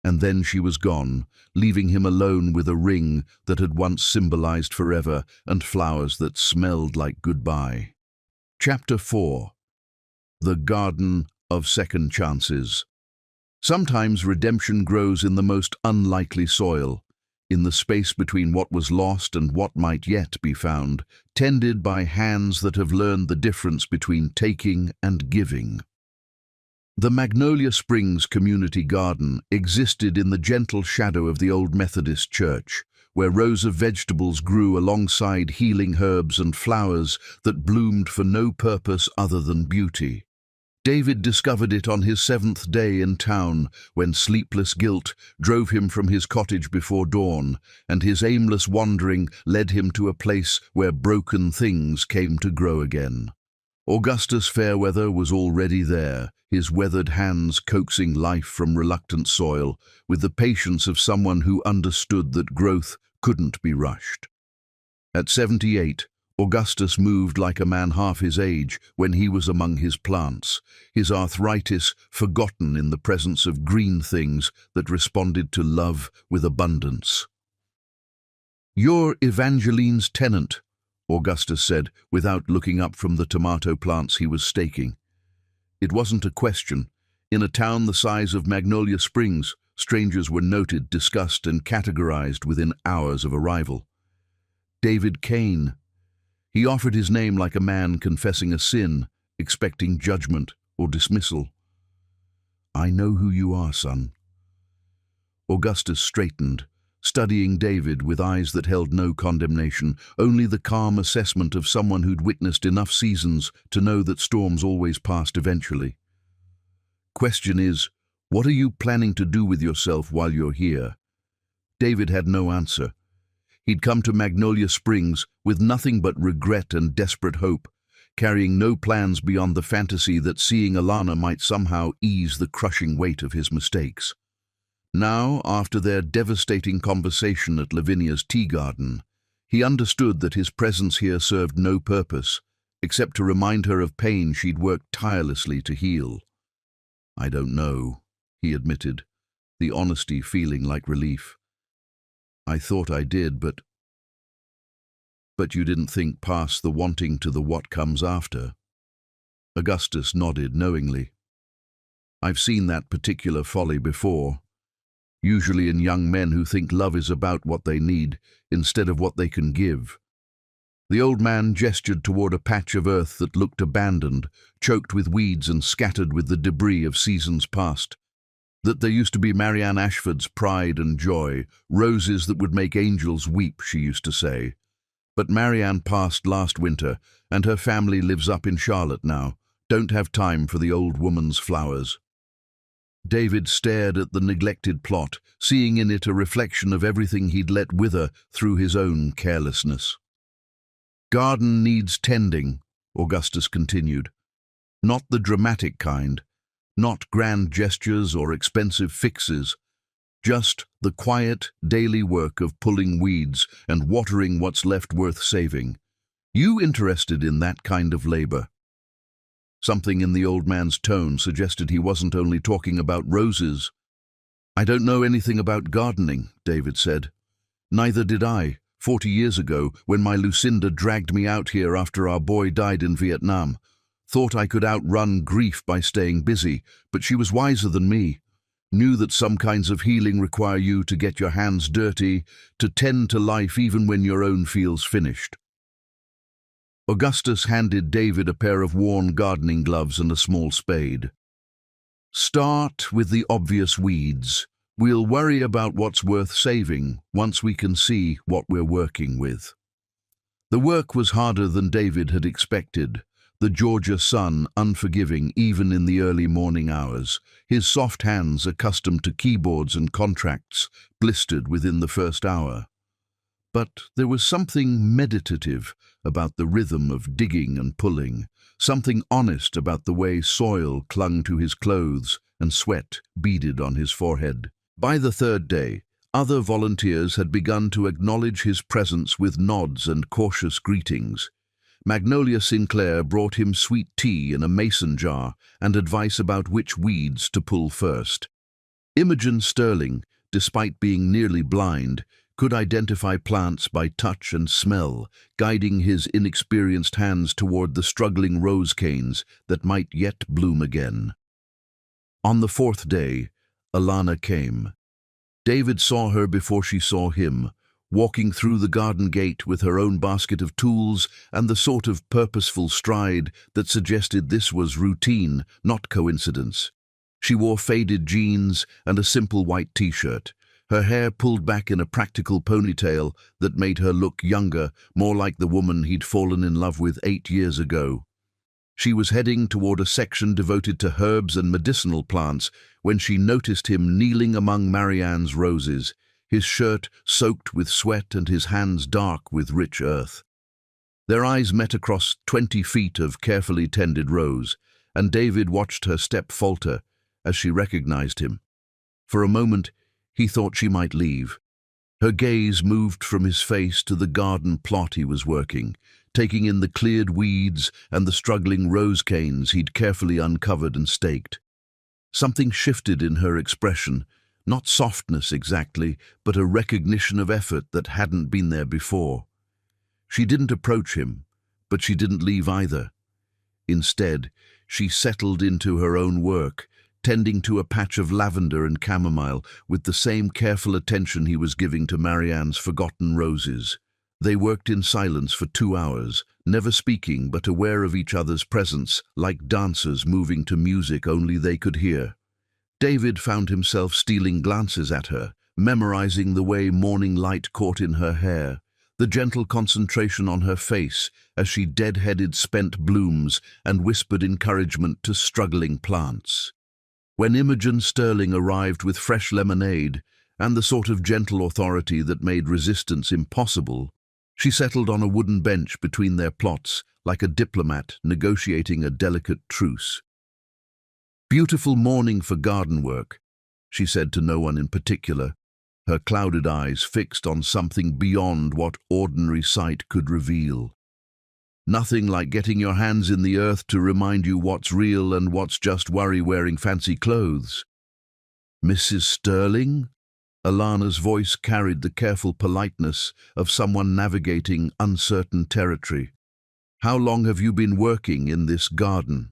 And then she was gone, leaving him alone with a ring that had once symbolized forever and flowers that smelled like goodbye. Chapter 4. The Garden of Second Chances. Sometimes redemption grows in the most unlikely soil, in the space between what was lost and what might yet be found, tended by hands that have learned the difference between taking and giving. The Magnolia Springs Community Garden existed in the gentle shadow of the old Methodist church, where rows of vegetables grew alongside healing herbs and flowers that bloomed for no purpose other than beauty. David discovered it on his 7th day in town, when sleepless guilt drove him from his cottage before dawn, and his aimless wandering led him to a place where broken things came to grow again. Augustus Fairweather was already there, his weathered hands coaxing life from reluctant soil, with the patience of someone who understood that growth couldn't be rushed. At 78, Augustus moved like a man half his age when he was among his plants, his arthritis forgotten in the presence of green things that responded to love with abundance. "You're Evangeline's tenant," Augustus said, without looking up from the tomato plants he was staking. It wasn't a question. In a town the size of Magnolia Springs, strangers were noted, discussed, and categorized within hours of arrival. David Kane. He offered his name like a man confessing a sin, expecting judgment or dismissal. "I know who you are, son." Augustus straightened, studying David with eyes that held no condemnation, only the calm assessment of someone who'd witnessed enough seasons to know that storms always passed eventually. "Question is, what are you planning to do with yourself while you're here?" David had no answer. He'd come to Magnolia Springs with nothing but regret and desperate hope, carrying no plans beyond the fantasy that seeing Alana might somehow ease the crushing weight of his mistakes. Now, after their devastating conversation at Lavinia's tea garden, he understood that his presence here served no purpose, except to remind her of pain she'd worked tirelessly to heal. "I don't know," he admitted, the honesty feeling like relief. "I thought I did, but you didn't think past the wanting to the what comes after." Augustus nodded knowingly. "I've seen that particular folly before. Usually in young men who think love is about what they need instead of what they can give." The old man gestured toward a patch of earth that looked abandoned, choked with weeds and scattered with the debris of seasons past. "That there used to be Marianne Ashford's pride and joy, roses that would make angels weep," she used to say. "But Marianne passed last winter, and her family lives up in Charlotte now. Don't have time for the old woman's flowers." David stared at the neglected plot, seeing in it a reflection of everything he'd let wither through his own carelessness. "Garden needs tending," Augustus continued. "Not the dramatic kind, not grand gestures or expensive fixes, just the quiet, daily work of pulling weeds and watering what's left worth saving. You interested in that kind of labor?" Something in the old man's tone suggested he wasn't only talking about roses. "I don't know anything about gardening," David said. "Neither did I, 40 years ago, when my Lucinda dragged me out here after our boy died in Vietnam. Thought I could outrun grief by staying busy, but she was wiser than me. Knew that some kinds of healing require you to get your hands dirty, to tend to life even when your own feels finished." Augustus handed David a pair of worn gardening gloves and a small spade. "Start with the obvious weeds. We'll worry about what's worth saving once we can see what we're working with." The work was harder than David had expected, the Georgia sun unforgiving even in the early morning hours, his soft hands accustomed to keyboards and contracts blistered within the first hour. But there was something meditative about the rhythm of digging and pulling, something honest about the way soil clung to his clothes and sweat beaded on his forehead. By the third day, other volunteers had begun to acknowledge his presence with nods and cautious greetings. Magnolia Sinclair brought him sweet tea in a mason jar and advice about which weeds to pull first. Imogen Sterling, despite being nearly blind, could identify plants by touch and smell, guiding his inexperienced hands toward the struggling rose canes that might yet bloom again. On the fourth day, Alana came. David saw her before she saw him, walking through the garden gate with her own basket of tools and the sort of purposeful stride that suggested this was routine, not coincidence. She wore faded jeans and a simple white t-shirt, her hair pulled back in a practical ponytail that made her look younger, more like the woman he'd fallen in love with 8 years ago. She was heading toward a section devoted to herbs and medicinal plants when she noticed him kneeling among Marianne's roses, his shirt soaked with sweat and his hands dark with rich earth. Their eyes met across 20 feet of carefully tended rows, and David watched her step falter as she recognized him. For a moment, he thought she might leave. Her gaze moved from his face to the garden plot he was working, taking in the cleared weeds and the struggling rose canes he'd carefully uncovered and staked. Something shifted in her expression, not softness exactly, but a recognition of effort that hadn't been there before. She didn't approach him, but she didn't leave either. Instead, she settled into her own work, tending to a patch of lavender and chamomile with the same careful attention he was giving to Marianne's forgotten roses. They worked in silence for 2 hours, never speaking but aware of each other's presence, like dancers moving to music only they could hear. David found himself stealing glances at her, memorizing the way morning light caught in her hair, the gentle concentration on her face as she dead-headed spent blooms and whispered encouragement to struggling plants. When Imogen Sterling arrived with fresh lemonade and the sort of gentle authority that made resistance impossible, she settled on a wooden bench between their plots like a diplomat negotiating a delicate truce. "Beautiful morning for garden work," she said to no one in particular, her clouded eyes fixed on something beyond what ordinary sight could reveal. "Nothing like getting your hands in the earth to remind you what's real and what's just worry wearing fancy clothes." "Mrs. Sterling?" Alana's voice carried the careful politeness of someone navigating uncertain territory. "How long have you been working in this garden?"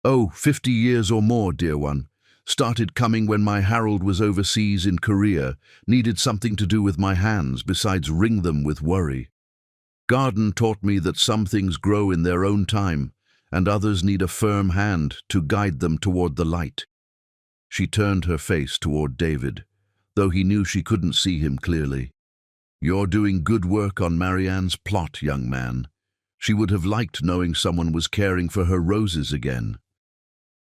"Oh, 50 years or more, dear one. Started coming when my Harold was overseas in Korea. Needed something to do with my hands besides wring them with worry. Garden taught me that some things grow in their own time, and others need a firm hand to guide them toward the light." She turned her face toward David, though he knew she couldn't see him clearly. "You're doing good work on Marianne's plot, young man. She would have liked knowing someone was caring for her roses again."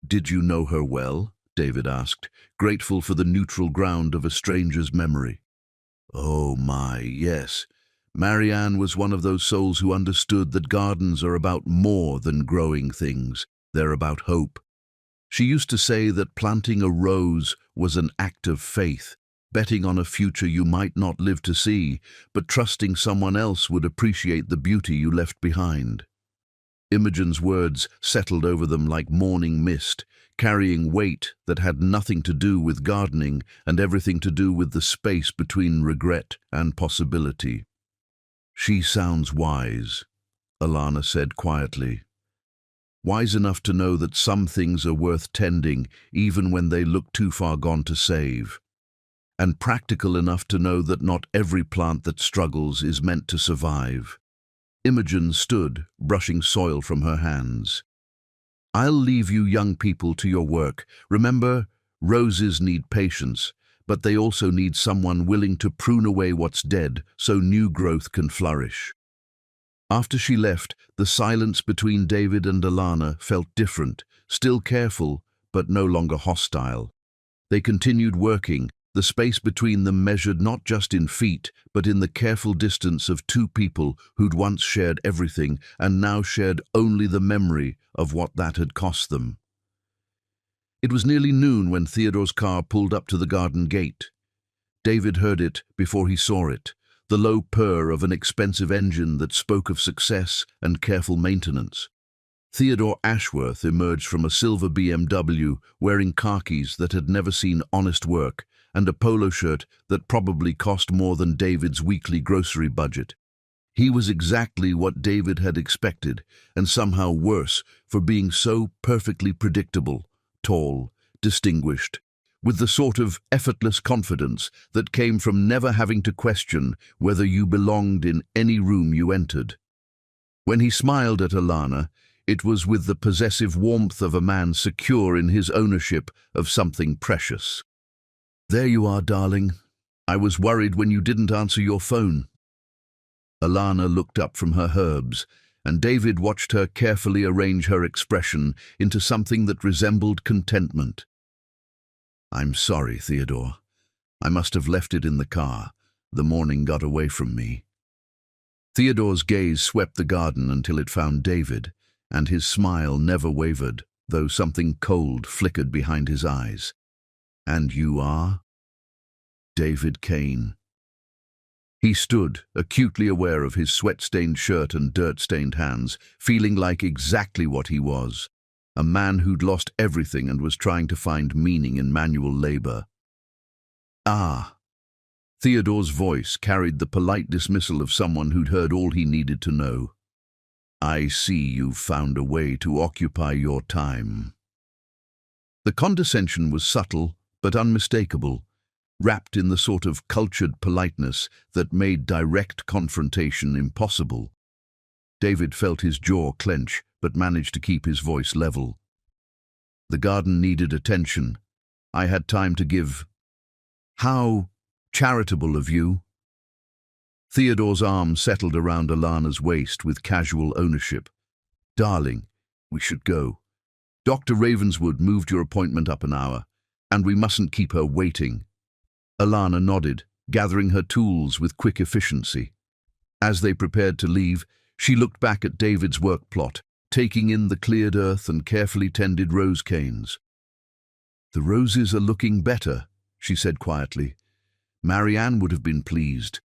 "Did you know her well?" David asked, grateful for the neutral ground of a stranger's memory. Oh my, yes. Marianne was one of those souls who understood that gardens are about more than growing things. They're about hope. She used to say that planting a rose was an act of faith, betting on a future you might not live to see, but trusting someone else would appreciate the beauty you left behind. Imogen's words settled over them like morning mist, carrying weight that had nothing to do with gardening and everything to do with the space between regret and possibility. "She sounds wise," Alana said quietly. "Wise enough to know that some things are worth tending even when they look too far gone to save. And practical enough to know that not every plant that struggles is meant to survive." Imogen stood, brushing soil from her hands. "I'll leave you young people to your work. Remember, roses need patience, but they also need someone willing to prune away what's dead so new growth can flourish." After she left, the silence between David and Alana felt different, still careful, but no longer hostile. They continued working, the space between them measured not just in feet, but in the careful distance of two people who'd once shared everything and now shared only the memory of what that had cost them. It was nearly noon when Theodore's car pulled up to the garden gate. David heard it before he saw it, the low purr of an expensive engine that spoke of success and careful maintenance. Theodore Ashworth emerged from a silver BMW wearing khakis that had never seen honest work and a polo shirt that probably cost more than David's weekly grocery budget. He was exactly what David had expected, and somehow worse for being so perfectly predictable, tall, distinguished, with the sort of effortless confidence that came from never having to question whether you belonged in any room you entered. When he smiled at Alana, it was with the possessive warmth of a man secure in his ownership of something precious. "There you are, darling. I was worried when you didn't answer your phone." Alana looked up from her herbs, and David watched her carefully arrange her expression into something that resembled contentment. "I'm sorry, Theodore. I must have left it in the car. The morning got away from me." Theodore's gaze swept the garden until it found David, and his smile never wavered, though something cold flickered behind his eyes. "And you are?" "David Kane." He stood, acutely aware of his sweat-stained shirt and dirt-stained hands, feeling like exactly what he was, a man who'd lost everything and was trying to find meaning in manual labor. "Ah." Theodore's voice carried the polite dismissal of someone who'd heard all he needed to know. "I see you've found a way to occupy your time." The condescension was subtle but unmistakable, wrapped in the sort of cultured politeness that made direct confrontation impossible. David felt his jaw clench, but managed to keep his voice level. "The garden needed attention. I had time to give." "How charitable of you." Theodore's arm settled around Alana's waist with casual ownership. "Darling, we should go. Dr. Ravenswood moved your appointment up an hour, and we mustn't keep her waiting." Alana nodded, gathering her tools with quick efficiency. As they prepared to leave, she looked back at David's work plot, taking in the cleared earth and carefully tended rose canes. "The roses are looking better," she said quietly. Marianne would have been pleased.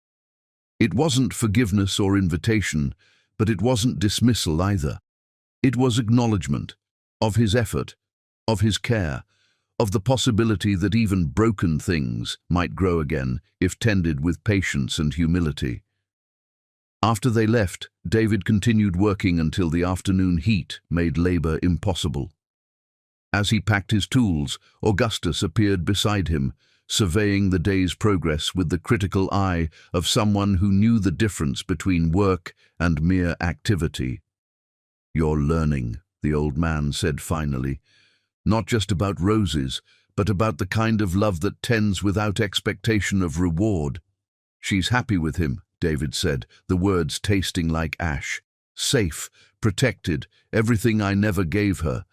It wasn't forgiveness or invitation, but it wasn't dismissal either. It was acknowledgement of his effort, of his care, of the possibility that even broken things might grow again if tended with patience and humility. After they left, David continued working until the afternoon heat made labor impossible. As he packed his tools, Augustus appeared beside him, surveying the day's progress with the critical eye of someone who knew the difference between work and mere activity. "You're learning," the old man said finally. "Not just about roses, but about the kind of love that tends without expectation of reward." "She's happy with him," David said, the words tasting like ash. "Safe, protected, everything I never gave her.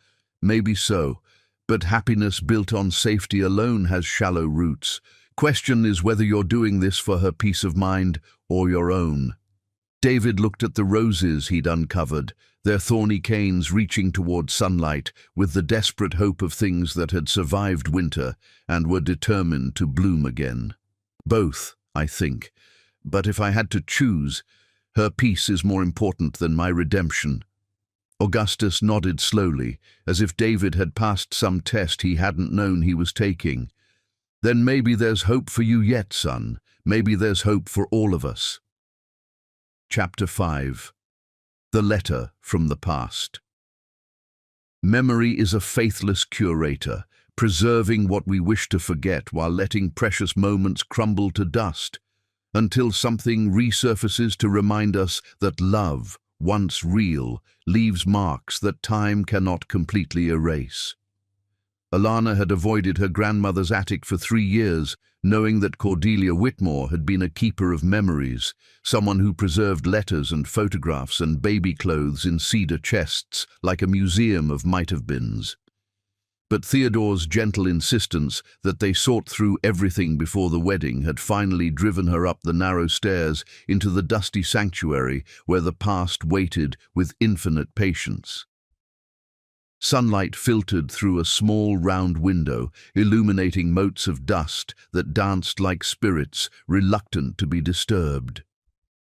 Maybe so, But happiness built on safety alone has shallow roots. Question is whether you're doing this for her peace of mind or your own. David looked at the roses he'd uncovered, their thorny canes reaching toward sunlight with the desperate hope of things that had survived winter and were determined to bloom again. Both, I think. But if I had to choose, her peace is more important than my redemption. Augustus nodded slowly, as if David had passed some test he hadn't known he was taking. Then maybe there's hope for you yet, son. Maybe there's hope for all of us. Chapter 5. The Letter from the Past. Memory is a faithless curator, preserving what we wish to forget while letting precious moments crumble to dust, until something resurfaces to remind us that love, once real, leaves marks that time cannot completely erase. Alana had avoided her grandmother's attic for 3 years, knowing that Cordelia Whitmore had been a keeper of memories, someone who preserved letters and photographs and baby clothes in cedar chests like a museum of might-have-beens. But Theodore's gentle insistence that they sort through everything before the wedding had finally driven her up the narrow stairs into the dusty sanctuary where the past waited with infinite patience. Sunlight filtered through a small round window, illuminating motes of dust that danced like spirits, reluctant to be disturbed.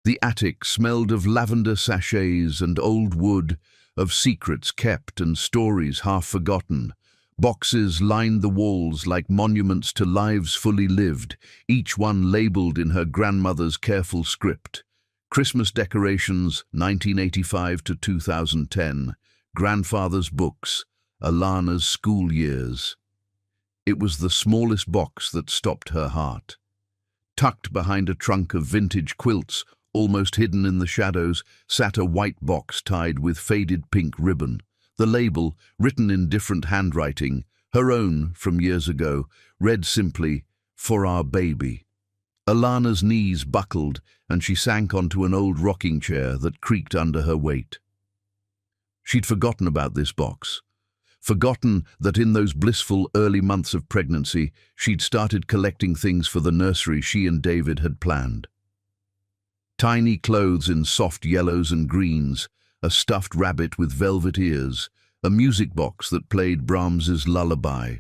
The attic smelled of lavender sachets and old wood, of secrets kept and stories half forgotten. Boxes lined the walls like monuments to lives fully lived, each one labeled in her grandmother's careful script. Christmas decorations, 1985 to 2010. Grandfather's books, Alana's school years. It was the smallest box that stopped her heart. Tucked behind a trunk of vintage quilts, almost hidden in the shadows, sat a white box tied with faded pink ribbon. The label, written in different handwriting, her own from years ago, read simply, "For our baby." Alana's knees buckled and she sank onto an old rocking chair that creaked under her weight. She'd forgotten about this box. Forgotten that in those blissful early months of pregnancy, she'd started collecting things for the nursery she and David had planned. Tiny clothes in soft yellows and greens, a stuffed rabbit with velvet ears, a music box that played Brahms's lullaby.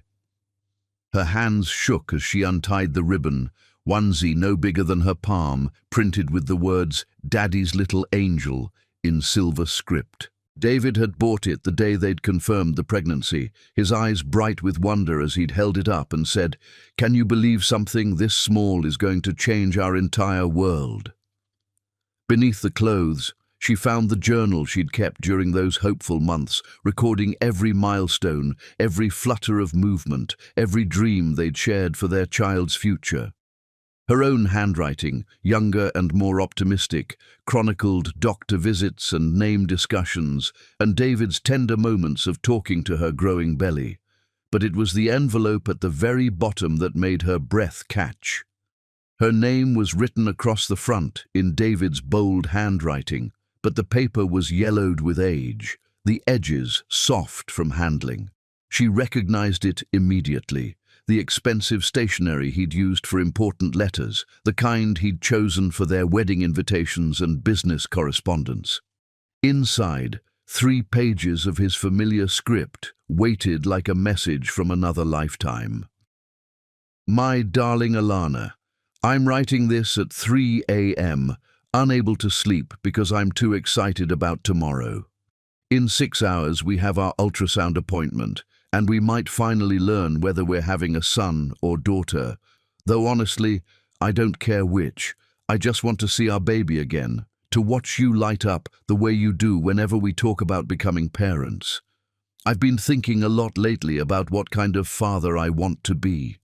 Her hands shook as she untied the ribbon, onesie no bigger than her palm, printed with the words, "Daddy's Little Angel," in silver script. David had bought it the day they'd confirmed the pregnancy, his eyes bright with wonder as he'd held it up and said, "Can you believe something this small is going to change our entire world?" Beneath the clothes, she found the journal she'd kept during those hopeful months, recording every milestone, every flutter of movement, every dream they'd shared for their child's future. Her own handwriting, younger and more optimistic, chronicled doctor visits and name discussions, and David's tender moments of talking to her growing belly. But it was the envelope at the very bottom that made her breath catch. Her name was written across the front in David's bold handwriting, but the paper was yellowed with age, the edges soft from handling. She recognized it immediately. The expensive stationery he'd used for important letters, the kind he'd chosen for their wedding invitations and business correspondence. Inside, 3 pages of his familiar script waited like a message from another lifetime. "My darling Alana, I'm writing this at 3 a.m., unable to sleep because I'm too excited about tomorrow. In 6 hours we have our ultrasound appointment, and we might finally learn whether we're having a son or daughter. Though honestly, I don't care which. I just want to see our baby again, to watch you light up the way you do whenever we talk about becoming parents. I've been thinking a lot lately about what kind of father I want to be.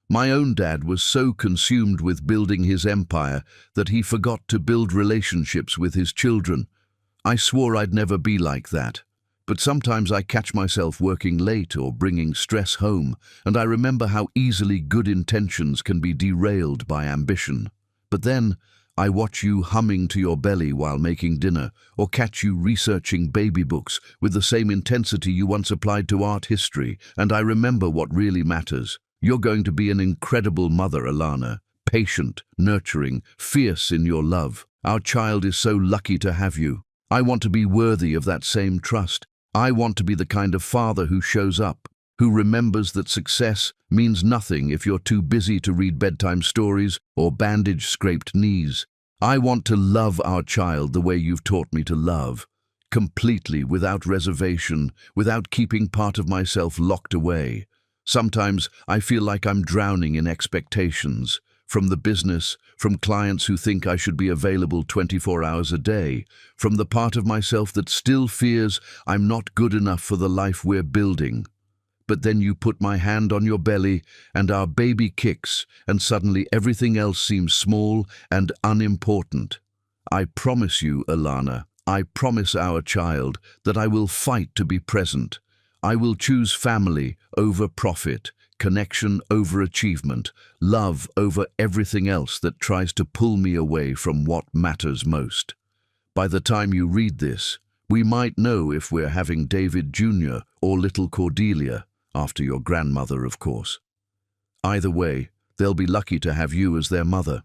My own dad was so consumed with building his empire that he forgot to build relationships with his children. I swore I'd never be like that. But sometimes I catch myself working late or bringing stress home, and I remember how easily good intentions can be derailed by ambition. But then, I watch you humming to your belly while making dinner, or catch you researching baby books with the same intensity you once applied to art history, and I remember what really matters. You're going to be an incredible mother, Alana. Patient, nurturing, fierce in your love. Our child is so lucky to have you. I want to be worthy of that same trust. I want to be the kind of father who shows up, who remembers that success means nothing if you're too busy to read bedtime stories or bandage scraped knees. I want to love our child the way you've taught me to love, completely, without reservation, without keeping part of myself locked away. Sometimes I feel like I'm drowning in expectations, from the business, from clients who think I should be available 24 hours a day, from the part of myself that still fears I'm not good enough for the life we're building. But then you put my hand on your belly and our baby kicks, and suddenly everything else seems small and unimportant. I promise you, Alana, I promise our child that I will fight to be present. I will choose family over profit, connection over achievement, love over everything else that tries to pull me away from what matters most. By the time you read this, we might know if we're having David Jr. or little Cordelia, after your grandmother, of course. Either way, they'll be lucky to have you as their mother.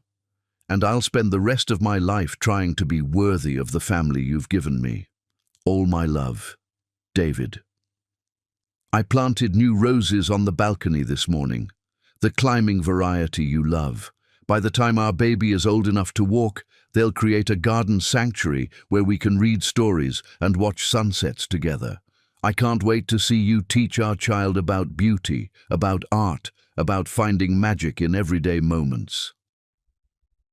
And I'll spend the rest of my life trying to be worthy of the family you've given me. All my love, David. I planted new roses on the balcony this morning, the climbing variety you love. By the time our baby is old enough to walk, they'll create a garden sanctuary where we can read stories and watch sunsets together. I can't wait to see you teach our child about beauty, about art, about finding magic in everyday moments.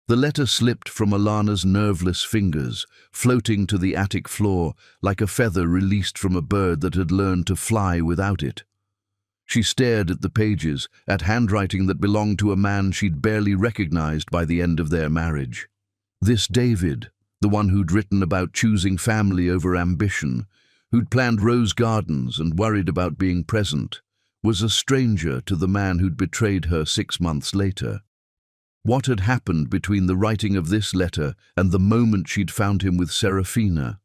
The letter slipped from Alana's nerveless fingers, floating to the attic floor like a feather released from a bird that had learned to fly without it. She stared at the pages, at handwriting that belonged to a man she'd barely recognized by the end of their marriage. This David, the one who'd written about choosing family over ambition, who'd planned rose gardens and worried about being present, was a stranger to the man who'd betrayed her 6 months later. What had happened between the writing of this letter and the moment she'd found him with Serafina?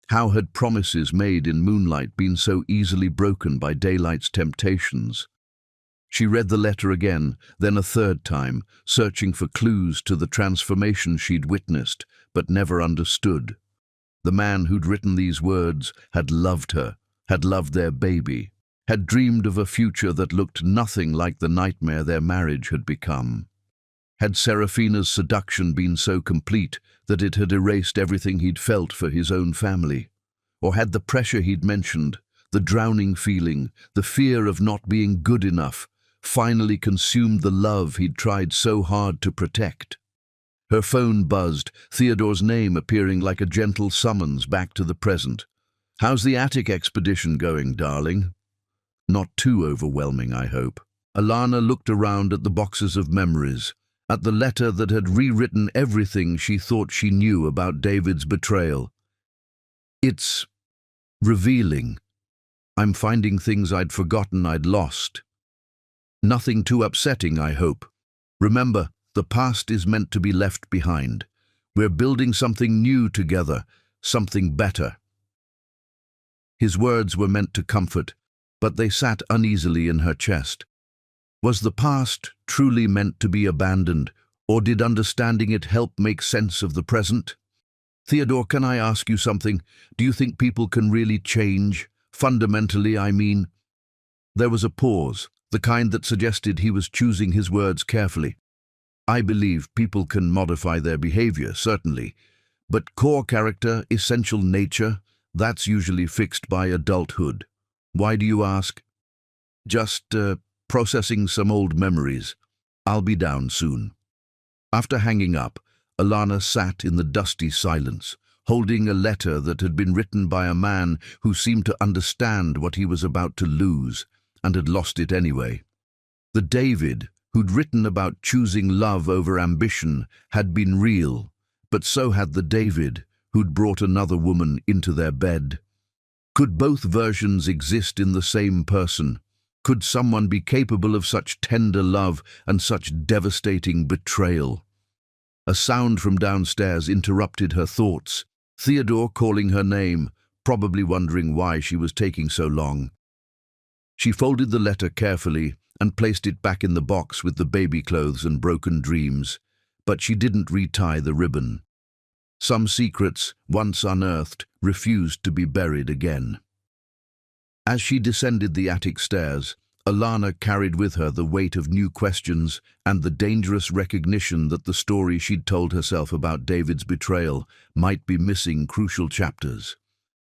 How had promises made in moonlight been so easily broken by daylight's temptations? She read the letter again, then a third time, searching for clues to the transformation she'd witnessed, but never understood. The man who'd written these words had loved her, had loved their baby, had dreamed of a future that looked nothing like the nightmare their marriage had become. Had Serafina's seduction been so complete that it had erased everything he'd felt for his own family? Or had the pressure he'd mentioned, the drowning feeling, the fear of not being good enough, finally consumed the love he'd tried so hard to protect? Her phone buzzed, Theodore's name appearing like a gentle summons back to the present. "How's the attic expedition going, darling?" "Not too overwhelming, I hope." Alana looked around at the boxes of memories, at the letter that had rewritten everything she thought she knew about David's betrayal. "It's revealing. I'm finding things I'd forgotten I'd lost. Nothing too upsetting, I hope. Remember, the past is meant to be left behind. We're building something new together, something better." His words were meant to comfort, but they sat uneasily in her chest. Was the past truly meant to be abandoned, or did understanding it help make sense of the present? "Theodore, can I ask you something? Do you think people can really change? Fundamentally, I mean." There was a pause, the kind that suggested he was choosing his words carefully. "I believe people can modify their behavior, certainly. But core character, essential nature, that's usually fixed by adulthood." "Why do you ask?" "Just, processing some old memories. I'll be down soon." After hanging up, Alana sat in the dusty silence, holding a letter that had been written by a man who seemed to understand what he was about to lose, and had lost it anyway. The David who'd written about choosing love over ambition had been real, but so had the David who'd brought another woman into their bed. Could both versions exist in the same person? Could someone be capable of such tender love and such devastating betrayal? A sound from downstairs interrupted her thoughts. Theodore calling her name, probably wondering why she was taking so long. She folded the letter carefully and placed it back in the box with the baby clothes and broken dreams, but she didn't retie the ribbon. Some secrets, once unearthed, refused to be buried again. As she descended the attic stairs, Alana carried with her the weight of new questions and the dangerous recognition that the story she'd told herself about David's betrayal might be missing crucial chapters.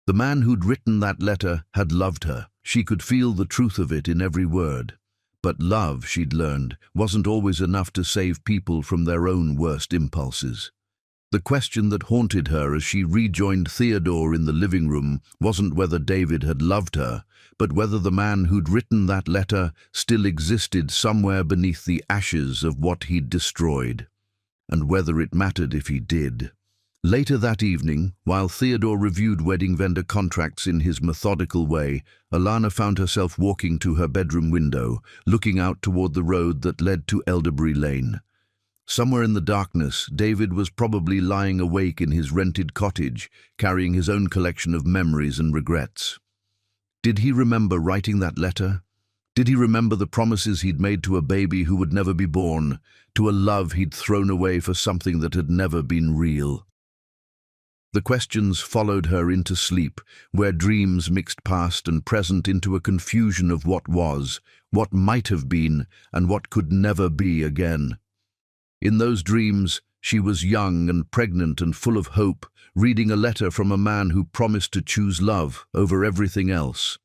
The man who'd written that letter had loved her. She could feel the truth of it in every word. But love, she'd learned, wasn't always enough to save people from their own worst impulses. The question that haunted her as she rejoined Theodore in the living room wasn't whether David had loved her, but whether the man who'd written that letter still existed somewhere beneath the ashes of what he'd destroyed, and whether it mattered if he did. Later that evening, while Theodore reviewed wedding vendor contracts in his methodical way, Alana found herself walking to her bedroom window, looking out toward the road that led to Elderbury Lane. Somewhere in the darkness, David was probably lying awake in his rented cottage, carrying his own collection of memories and regrets. Did he remember writing that letter? Did he remember the promises he'd made to a baby who would never be born, to a love he'd thrown away for something that had never been real? The questions followed her into sleep, where dreams mixed past and present into a confusion of what was, what might have been, and what could never be again. In those dreams, she was young and pregnant and full of hope, reading a letter from a man who promised to choose love over everything else.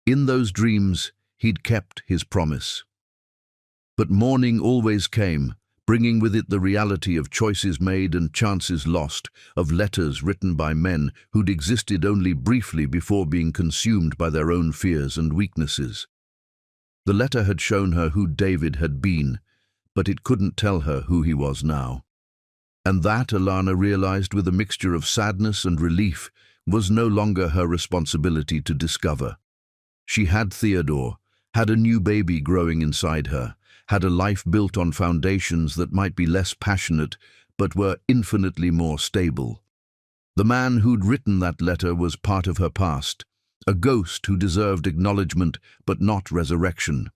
In those dreams, he'd kept his promise. But morning always came, bringing with it the reality of choices made and chances lost, of letters written by men who'd existed only briefly before being consumed by their own fears and weaknesses. The letter had shown her who David had been, but it couldn't tell her who he was now. And that, Alana realized with a mixture of sadness and relief, was no longer her responsibility to discover. She had Theodore, had a new baby growing inside her, had a life built on foundations that might be less passionate, but were infinitely more stable. The man who'd written that letter was part of her past, a ghost who deserved acknowledgement but not resurrection.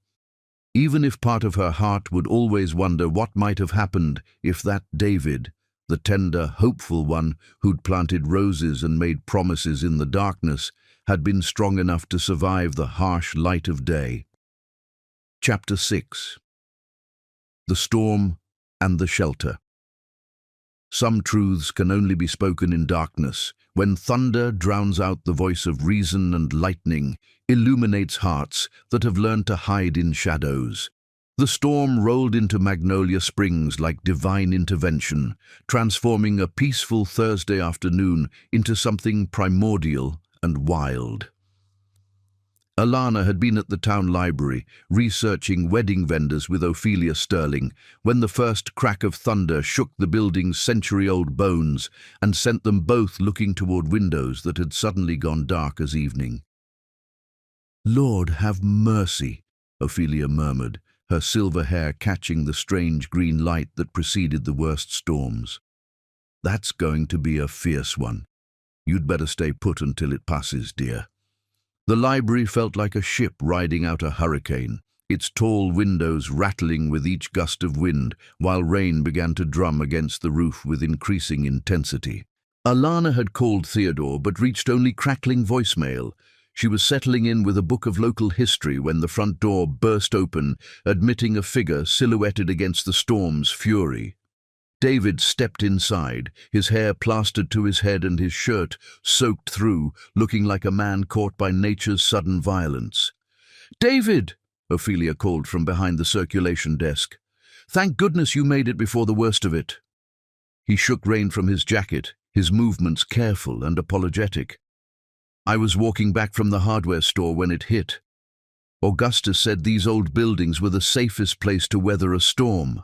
Even if part of her heart would always wonder what might have happened if that David, the tender, hopeful one who'd planted roses and made promises in the darkness, had been strong enough to survive the harsh light of day. Chapter 6. The Storm and the Shelter. Some truths can only be spoken in darkness, when thunder drowns out the voice of reason and lightning illuminates hearts that have learned to hide in shadows. The storm rolled into Magnolia Springs like divine intervention, transforming a peaceful Thursday afternoon into something primordial and wild. Alana had been at the town library, researching wedding vendors with Ophelia Sterling, when the first crack of thunder shook the building's century-old bones and sent them both looking toward windows that had suddenly gone dark as evening. "Lord, have mercy," Ophelia murmured, her silver hair catching the strange green light that preceded the worst storms. "That's going to be a fierce one. You'd better stay put until it passes, dear." The library felt like a ship riding out a hurricane, its tall windows rattling with each gust of wind, while rain began to drum against the roof with increasing intensity. Alana had called Theodore but reached only crackling voicemail. She was settling in with a book of local history when the front door burst open, admitting a figure silhouetted against the storm's fury. David stepped inside, his hair plastered to his head and his shirt soaked through, looking like a man caught by nature's sudden violence. "David!" Ophelia called from behind the circulation desk. "Thank goodness you made it before the worst of it." He shook rain from his jacket, his movements careful and apologetic. "I was walking back from the hardware store when it hit. Augustus said these old buildings were the safest place to weather a storm."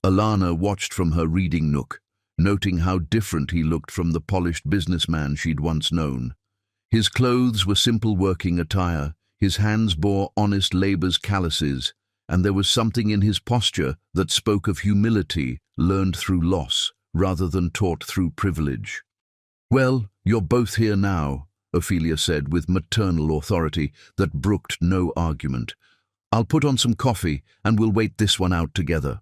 Alana watched from her reading nook, noting how different he looked from the polished businessman she'd once known. His clothes were simple working attire, his hands bore honest labor's calluses, and there was something in his posture that spoke of humility learned through loss rather than taught through privilege. "Well, you're both here now," Ophelia said with maternal authority that brooked no argument. "I'll put on some coffee and we'll wait this one out together."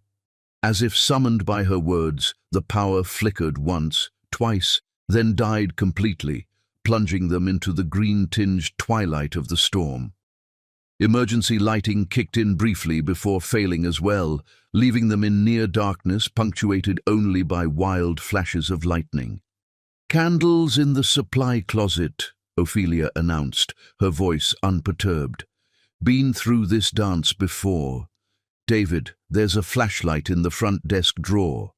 As if summoned by her words, the power flickered once, twice, then died completely, plunging them into the green-tinged twilight of the storm. Emergency lighting kicked in briefly before failing as well, leaving them in near darkness punctuated only by wild flashes of lightning. "Candles in the supply closet," Ophelia announced, her voice unperturbed. "Been through this dance before. David, there's a flashlight in the front desk drawer."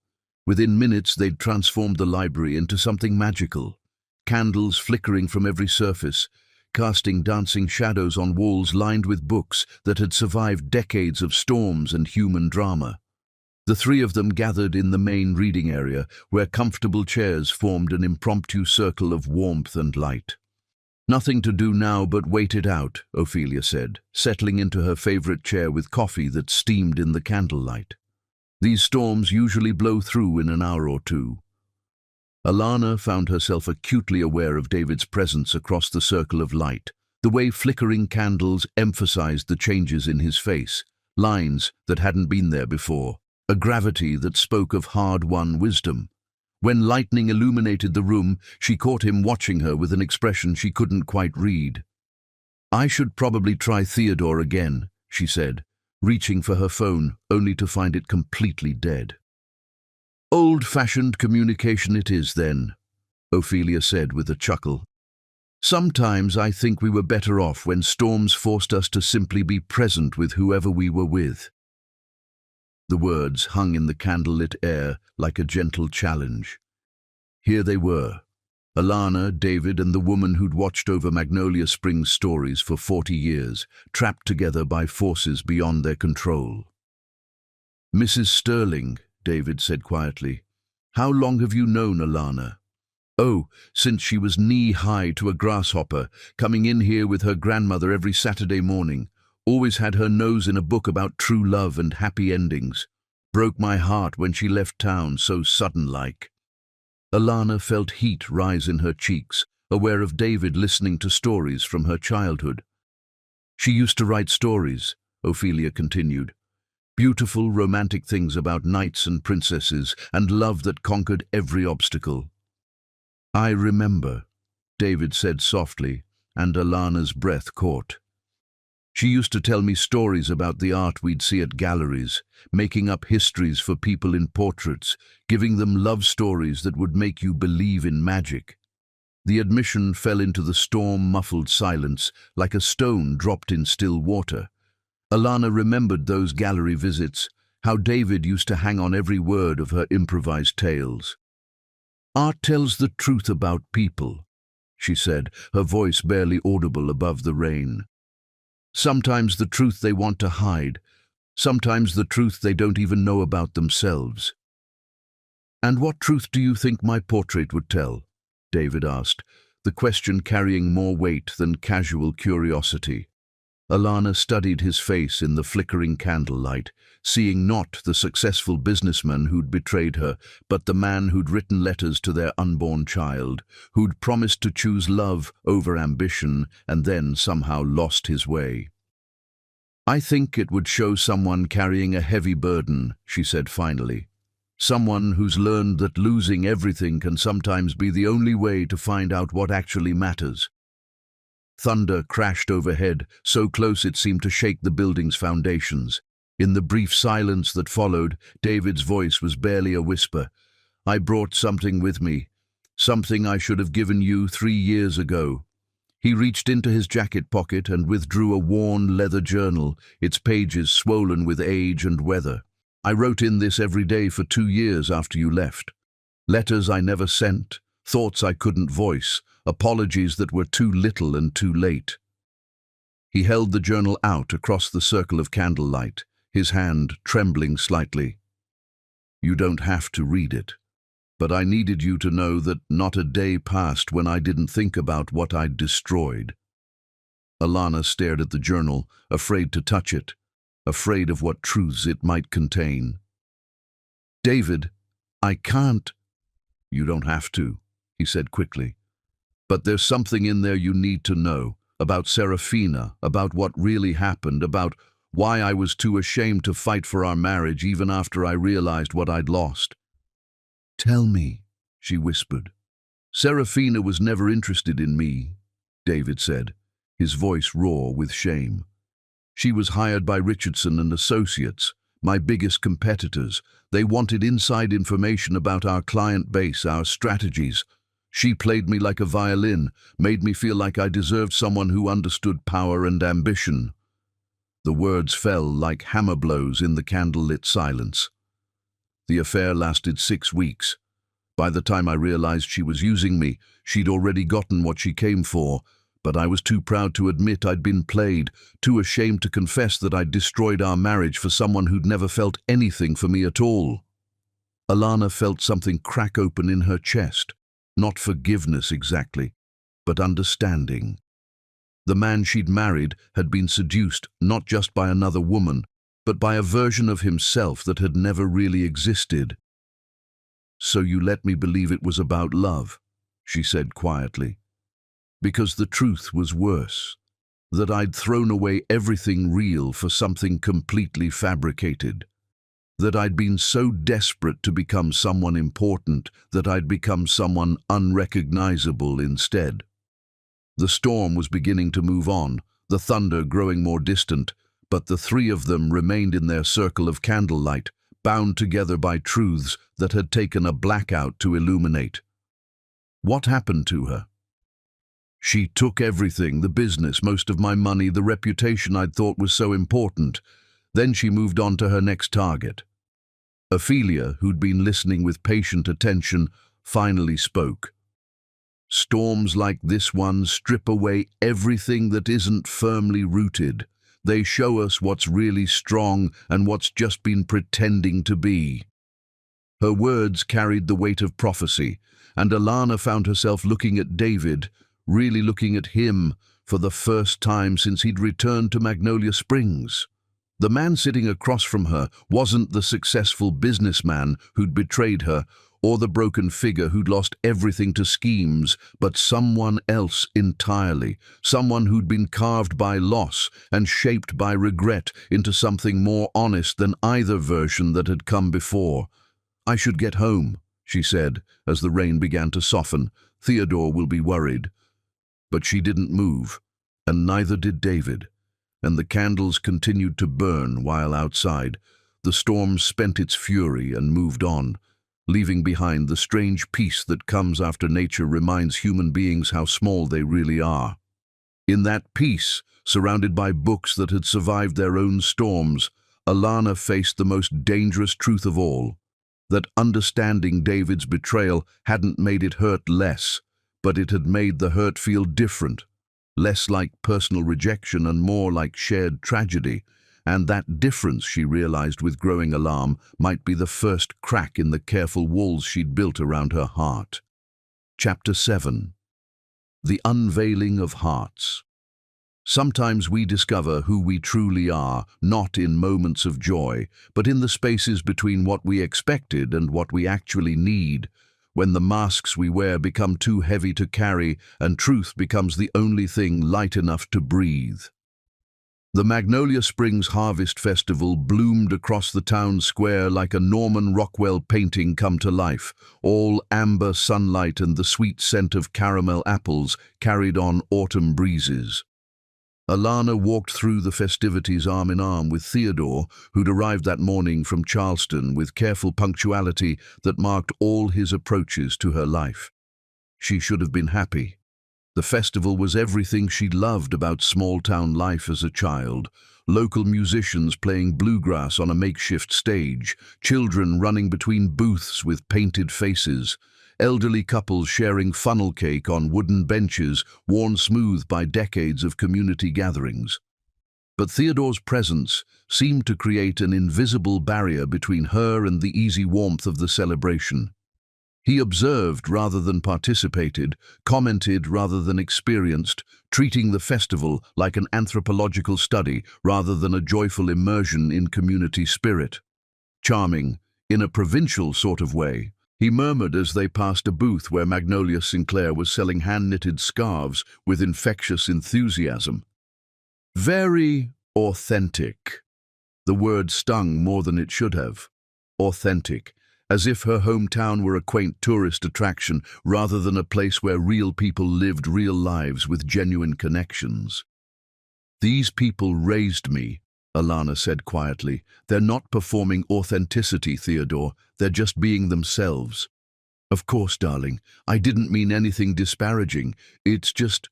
Within minutes they'd transformed the library into something magical. Candles flickering from every surface, casting dancing shadows on walls lined with books that had survived decades of storms and human drama. The three of them gathered in the main reading area, where comfortable chairs formed an impromptu circle of warmth and light. "Nothing to do now but wait it out," Ophelia said, settling into her favorite chair with coffee that steamed in the candlelight. "These storms usually blow through in an hour or two." Alana found herself acutely aware of David's presence across the circle of light. The way flickering candles emphasized the changes in his face, lines that hadn't been there before, a gravity that spoke of hard-won wisdom. When lightning illuminated the room, she caught him watching her with an expression she couldn't quite read. "I should probably try Theodore again," she said, reaching for her phone only to find it completely dead. "Old-fashioned communication it is, then," Ophelia said with a chuckle. "Sometimes I think we were better off when storms forced us to simply be present with whoever we were with." The words hung in the candlelit air like a gentle challenge. Here they were, Alana, David, and the woman who'd watched over Magnolia Springs stories for 40 years, trapped together by forces beyond their control. "Mrs. Sterling," David said quietly, "how long have you known Alana?" "Oh, since she was knee-high to a grasshopper, coming in here with her grandmother every Saturday morning. Always had her nose in a book about true love and happy endings. Broke my heart when she left town so sudden-like." Alana felt heat rise in her cheeks, aware of David listening to stories from her childhood. "She used to write stories," Ophelia continued. "Beautiful, romantic things about knights and princesses and love that conquered every obstacle." "I remember," David said softly, and Alana's breath caught. "She used to tell me stories about the art we'd see at galleries, making up histories for people in portraits, giving them love stories that would make you believe in magic." The admission fell into the storm-muffled silence like a stone dropped in still water. Alana remembered those gallery visits, how David used to hang on every word of her improvised tales. "Art tells the truth about people," she said, her voice barely audible above the rain. "Sometimes the truth they want to hide, sometimes the truth they don't even know about themselves." "And what truth do you think my portrait would tell?" David asked, the question carrying more weight than casual curiosity. Alana studied his face in the flickering candlelight, seeing not the successful businessman who'd betrayed her, but the man who'd written letters to their unborn child, who'd promised to choose love over ambition and then somehow lost his way. "I think it would show someone carrying a heavy burden," she said finally. "Someone who's learned that losing everything can sometimes be the only way to find out what actually matters." Thunder crashed overhead, so close it seemed to shake the building's foundations. In the brief silence that followed, David's voice was barely a whisper. "I brought something with me, something I should have given you 3 years ago." He reached into his jacket pocket and withdrew a worn leather journal, its pages swollen with age and weather. "I wrote in this every day for 2 years after you left. Letters I never sent, thoughts I couldn't voice, apologies that were too little and too late." He held the journal out across the circle of candlelight, his hand trembling slightly. "You don't have to read it, but I needed you to know that not a day passed when I didn't think about what I'd destroyed." Alana stared at the journal, afraid to touch it. afraid of what truths it might contain. "David, I can't." "You don't have to," he said quickly. "But there's something in there you need to know, about Serafina, about what really happened, about why I was too ashamed to fight for our marriage even after I realized what I'd lost." "Tell me," she whispered. "Serafina was never interested in me," David said, his voice raw with shame. "She was hired by Richardson and Associates, my biggest competitors. They wanted inside information about our client base, our strategies. She played me like a violin, made me feel like I deserved someone who understood power and ambition." The words fell like hammer blows in the candlelit silence. "The affair lasted 6 weeks. By the time I realized she was using me, she'd already gotten what she came for, but I was too proud to admit I'd been played, too ashamed to confess that I'd destroyed our marriage for someone who'd never felt anything for me at all." Alana felt something crack open in her chest. Not forgiveness exactly, but understanding. The man she'd married had been seduced not just by another woman, but by a version of himself that had never really existed. "So you let me believe it was about love," she said quietly. "Because the truth was worse, that I'd thrown away everything real for something completely fabricated. That I'd been so desperate to become someone important that I'd become someone unrecognizable instead." The storm was beginning to move on, the thunder growing more distant, but the three of them remained in their circle of candlelight, bound together by truths that had taken a blackout to illuminate. What happened to her? "She took everything, the business, most of my money, the reputation I'd thought was so important. Then she moved on to her next target." Ophelia, who'd been listening with patient attention, finally spoke. "Storms like this one strip away everything that isn't firmly rooted. They show us what's really strong and what's just been pretending to be." Her words carried the weight of prophecy, and Alana found herself looking at David, really looking at him, for the first time since he'd returned to Magnolia Springs. The man sitting across from her wasn't the successful businessman who'd betrayed her, or the broken figure who'd lost everything to schemes, but someone else entirely, someone who'd been carved by loss and shaped by regret into something more honest than either version that had come before. "I should get home," she said, as the rain began to soften. "Theodore will be worried." But she didn't move, and neither did David, and the candles continued to burn while outside the storm spent its fury and moved on, leaving behind the strange peace that comes after nature reminds human beings how small they really are. In that peace, surrounded by books that had survived their own storms, Alana faced the most dangerous truth of all, that understanding David's betrayal hadn't made it hurt less, but it had made the hurt feel different, less like personal rejection and more like shared tragedy, and that difference, she realized with growing alarm, might be the first crack in the careful walls she'd built around her heart. Chapter 7. The Unveiling of Hearts. Sometimes we discover who we truly are, not in moments of joy, but in the spaces between what we expected and what we actually need, when the masks we wear become too heavy to carry and truth becomes the only thing light enough to breathe. The Magnolia Springs Harvest Festival bloomed across the town square like a Norman Rockwell painting come to life. All amber sunlight and the sweet scent of caramel apples carried on autumn breezes. Alana walked through the festivities arm in arm with Theodore, who'd arrived that morning from Charleston with careful punctuality that marked all his approaches to her life. She should have been happy. The festival was everything she'd loved about small-town life as a child. Local musicians playing bluegrass on a makeshift stage, children running between booths with painted faces, elderly couples sharing funnel cake on wooden benches worn smooth by decades of community gatherings. But Theodore's presence seemed to create an invisible barrier between her and the easy warmth of the celebration. He observed rather than participated, commented rather than experienced, treating the festival like an anthropological study rather than a joyful immersion in community spirit. Charming, in a provincial sort of way, he murmured as they passed a booth where Magnolia Sinclair was selling hand-knitted scarves with infectious enthusiasm. Very authentic. The word stung more than it should have. Authentic, as if her hometown were a quaint tourist attraction rather than a place where real people lived real lives with genuine connections. "These people raised me," Alana said quietly. "They're not performing authenticity, Theodore. They're just being themselves." "Of course, darling. I didn't mean anything disparaging. It's just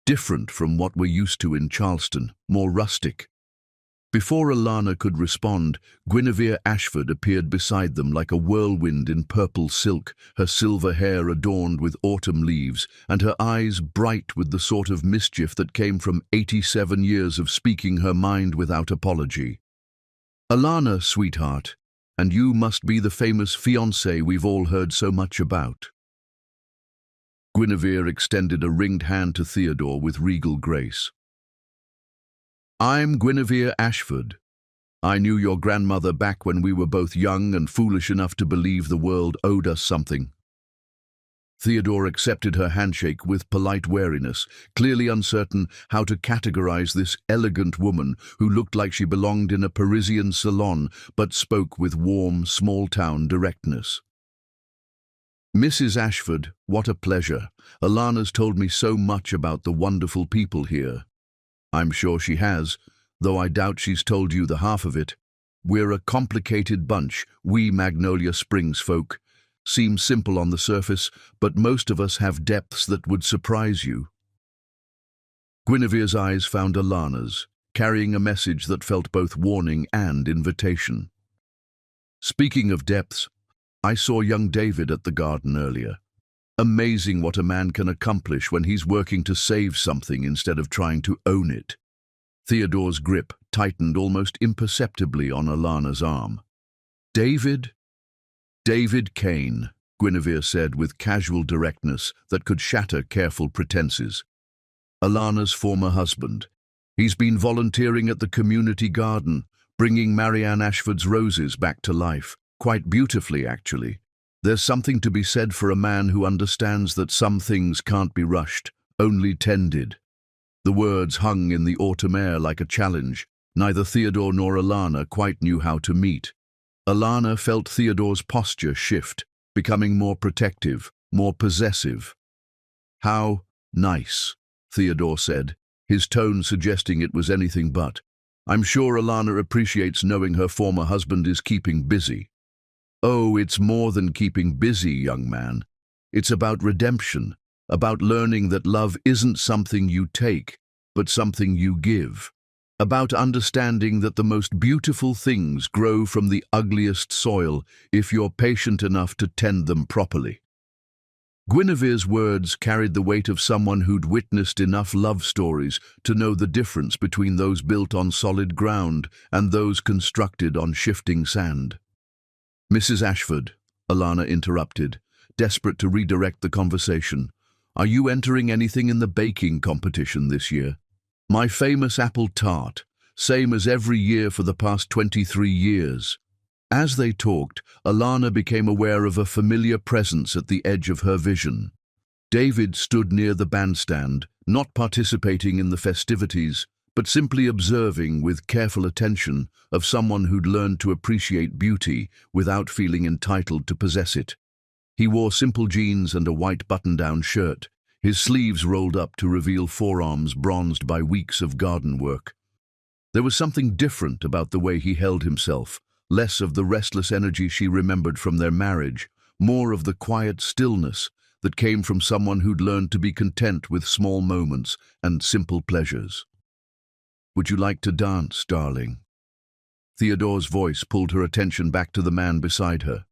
different from what we're used to in Charleston, more rustic." Before Alana could respond, Guinevere Ashford appeared beside them like a whirlwind in purple silk, her silver hair adorned with autumn leaves, and her eyes bright with the sort of mischief that came from 87 years of speaking her mind without apology. "Alana, sweetheart, and you must be the famous fiancé we've all heard so much about." Guinevere extended a ringed hand to Theodore with regal grace. "I'm Guinevere Ashford. I knew your grandmother back when we were both young and foolish enough to believe the world owed us something." Theodore accepted her handshake with polite wariness, clearly uncertain how to categorize this elegant woman who looked like she belonged in a Parisian salon but spoke with warm, small-town directness. "Mrs. Ashford, what a pleasure. Alana's told me so much about the wonderful people here." "I'm sure she has, though I doubt she's told you the half of it. We're a complicated bunch, we Magnolia Springs folk. Seem simple on the surface, but most of us have depths that would surprise you." Guinevere's eyes found Alana's, carrying a message that felt both warning and invitation. "Speaking of depths, I saw young David at the garden earlier. Amazing what a man can accomplish when he's working to save something instead of trying to own it." Theodore's grip tightened almost imperceptibly on Alana's arm. "David? David Kane," Guinevere said with casual directness that could shatter careful pretenses. "Alana's former husband. He's been volunteering at the community garden, bringing Marianne Ashford's roses back to life. Quite beautifully, actually. There's something to be said for a man who understands that some things can't be rushed, only tended." The words hung in the autumn air like a challenge. Neither Theodore nor Alana quite knew how to meet. Alana felt Theodore's posture shift, becoming more protective, more possessive. "How nice," Theodore said, his tone suggesting it was anything but. "I'm sure Alana appreciates knowing her former husband is keeping busy." "Oh, it's more than keeping busy, young man. It's about redemption, about learning that love isn't something you take, but something you give. About understanding that the most beautiful things grow from the ugliest soil if you're patient enough to tend them properly." Guinevere's words carried the weight of someone who'd witnessed enough love stories to know the difference between those built on solid ground and those constructed on shifting sand. "Mrs. Ashford," Alana interrupted, desperate to redirect the conversation, "are you entering anything in the baking competition this year?" "My famous apple tart, same as every year for the past 23 years. As they talked, Alana became aware of a familiar presence at the edge of her vision. David stood near the bandstand, not participating in the festivities, but simply observing with careful attention of someone who'd learned to appreciate beauty without feeling entitled to possess it. He wore simple jeans and a white button-down shirt, his sleeves rolled up to reveal forearms bronzed by weeks of garden work. There was something different about the way he held himself, less of the restless energy she remembered from their marriage, more of the quiet stillness that came from someone who'd learned to be content with small moments and simple pleasures. "Would you like to dance, darling?" Theodore's voice pulled her attention back to the man beside her.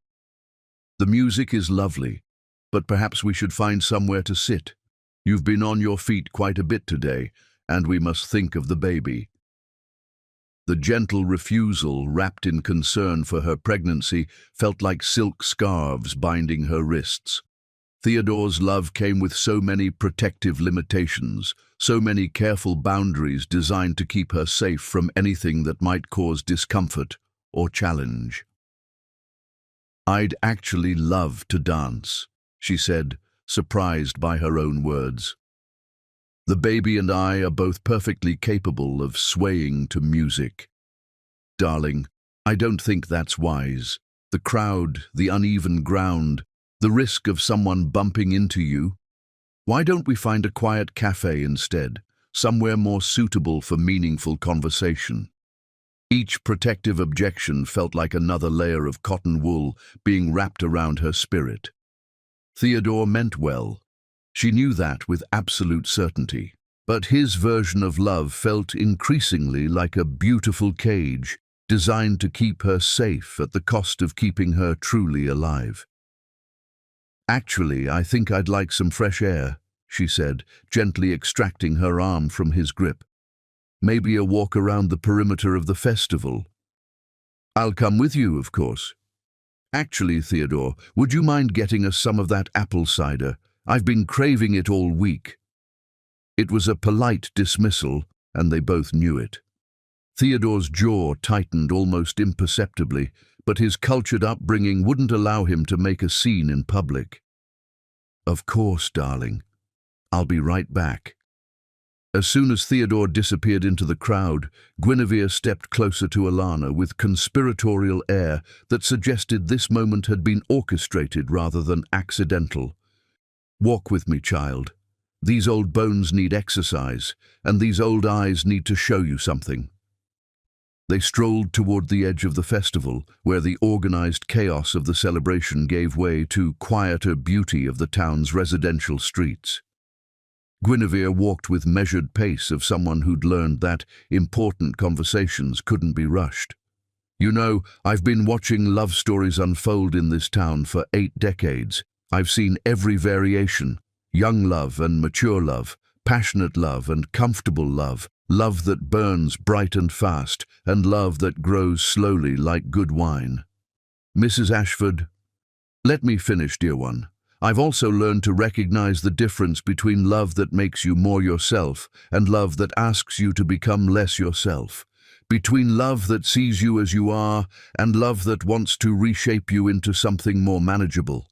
"The music is lovely, but perhaps we should find somewhere to sit. You've been on your feet quite a bit today, and we must think of the baby." The gentle refusal, wrapped in concern for her pregnancy, felt like silk scarves binding her wrists. Theodore's love came with so many protective limitations, so many careful boundaries designed to keep her safe from anything that might cause discomfort or challenge. "I'd actually love to dance," she said, surprised by her own words. "The baby and I are both perfectly capable of swaying to music." "Darling, I don't think that's wise. The crowd, the uneven ground, the risk of someone bumping into you. Why don't we find a quiet cafe instead, somewhere more suitable for meaningful conversation?" Each protective objection felt like another layer of cotton wool being wrapped around her spirit. Theodore meant well. She knew that with absolute certainty. But his version of love felt increasingly like a beautiful cage, designed to keep her safe at the cost of keeping her truly alive. "Actually, I think I'd like some fresh air," she said, gently extracting her arm from his grip. "Maybe a walk around the perimeter of the festival." "I'll come with you, of course." "Actually, Theodore, would you mind getting us some of that apple cider? I've been craving it all week." It was a polite dismissal, and they both knew it. Theodore's jaw tightened almost imperceptibly, but his cultured upbringing wouldn't allow him to make a scene in public. "Of course, darling. I'll be right back." As soon as Theodore disappeared into the crowd, Guinevere stepped closer to Alana with conspiratorial air that suggested this moment had been orchestrated rather than accidental. "Walk with me, child. These old bones need exercise, and these old eyes need to show you something." They strolled toward the edge of the festival, where the organized chaos of the celebration gave way to quieter beauty of the town's residential streets. Guinevere walked with measured pace of someone who'd learned that important conversations couldn't be rushed. "You know, I've been watching love stories unfold in this town for 8 decades. I've seen every variation: young love and mature love, passionate love and comfortable love, love that burns bright and fast, and love that grows slowly like good wine. Mrs. Ashford, let me finish, dear one. I've also learned to recognize the difference between love that makes you more yourself and love that asks you to become less yourself. Between love that sees you as you are and love that wants to reshape you into something more manageable."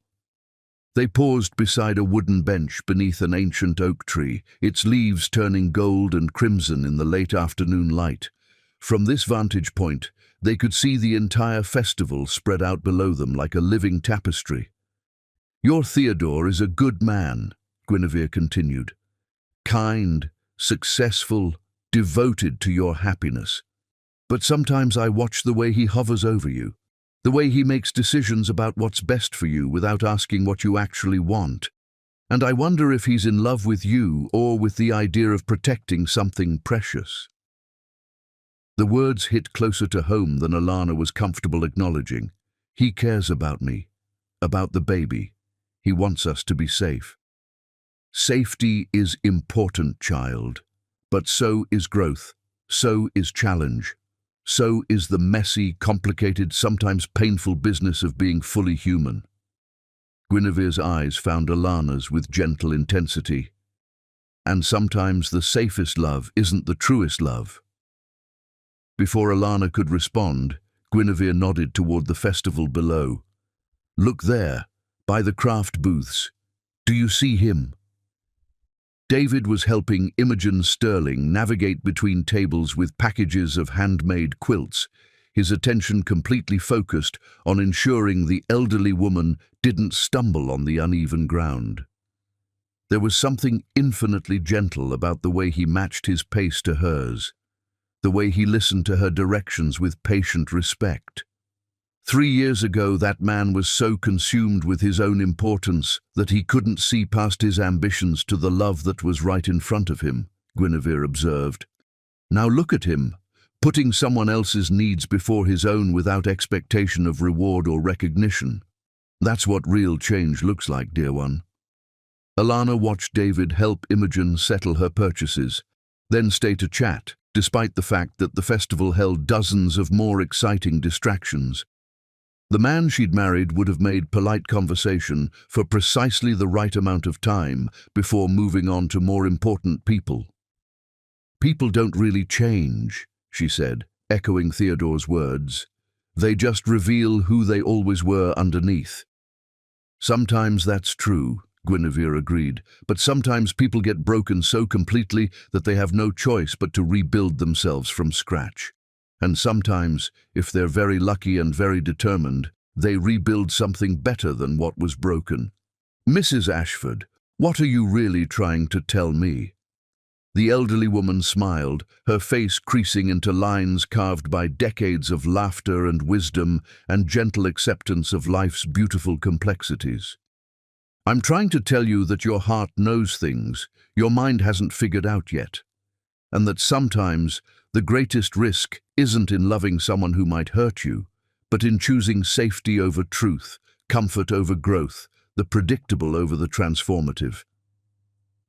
They paused beside a wooden bench beneath an ancient oak tree, its leaves turning gold and crimson in the late afternoon light. From this vantage point, they could see the entire festival spread out below them like a living tapestry. "Your Theodore is a good man," Guinevere continued. "Kind, successful, devoted to your happiness. But sometimes I watch the way he hovers over you, the way he makes decisions about what's best for you without asking what you actually want. And I wonder if he's in love with you or with the idea of protecting something precious." The words hit closer to home than Alana was comfortable acknowledging. "He cares about me, about the baby. He wants us to be safe." "Safety is important, child, but so is growth, so is challenge. So is the messy, complicated, sometimes painful business of being fully human." Guinevere's eyes found Alana's with gentle intensity. "And sometimes the safest love isn't the truest love." Before Alana could respond, Guinevere nodded toward the festival below. "Look there, by the craft booths. Do you see him?" David was helping Imogen Sterling navigate between tables with packages of handmade quilts, his attention completely focused on ensuring the elderly woman didn't stumble on the uneven ground. There was something infinitely gentle about the way he matched his pace to hers, the way he listened to her directions with patient respect. 3 years ago, that man was so consumed with his own importance that he couldn't see past his ambitions to the love that was right in front of him, Guinevere observed. Now look at him, putting someone else's needs before his own without expectation of reward or recognition. That's what real change looks like, dear one. Alana watched David help Imogen settle her purchases, then stay to chat, despite the fact that the festival held dozens of more exciting distractions. The man she'd married would have made polite conversation for precisely the right amount of time before moving on to more important people. "People don't really change," she said, echoing Theodore's words. "They just reveal who they always were underneath." "Sometimes that's true," Guinevere agreed, "but sometimes people get broken so completely that they have no choice but to rebuild themselves from scratch. And sometimes, if they're very lucky and very determined, they rebuild something better than what was broken." "Mrs. Ashford, what are you really trying to tell me?" The elderly woman smiled, her face creasing into lines carved by decades of laughter and wisdom and gentle acceptance of life's beautiful complexities. "I'm trying to tell you that your heart knows things your mind hasn't figured out yet, and that sometimes the greatest risk isn't in loving someone who might hurt you, but in choosing safety over truth, comfort over growth, the predictable over the transformative."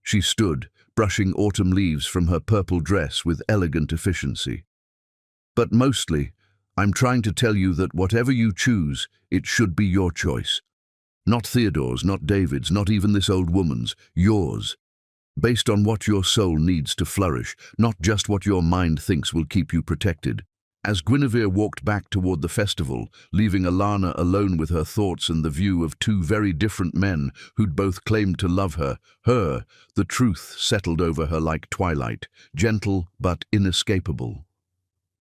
She stood, brushing autumn leaves from her purple dress with elegant efficiency. "But mostly, I'm trying to tell you that whatever you choose, it should be your choice. Not Theodore's, not David's, not even this old woman's, yours. Based on what your soul needs to flourish, not just what your mind thinks will keep you protected." As Guinevere walked back toward the festival, leaving Alana alone with her thoughts and the view of two very different men who'd both claimed to love her, the truth settled over her like twilight, gentle but inescapable.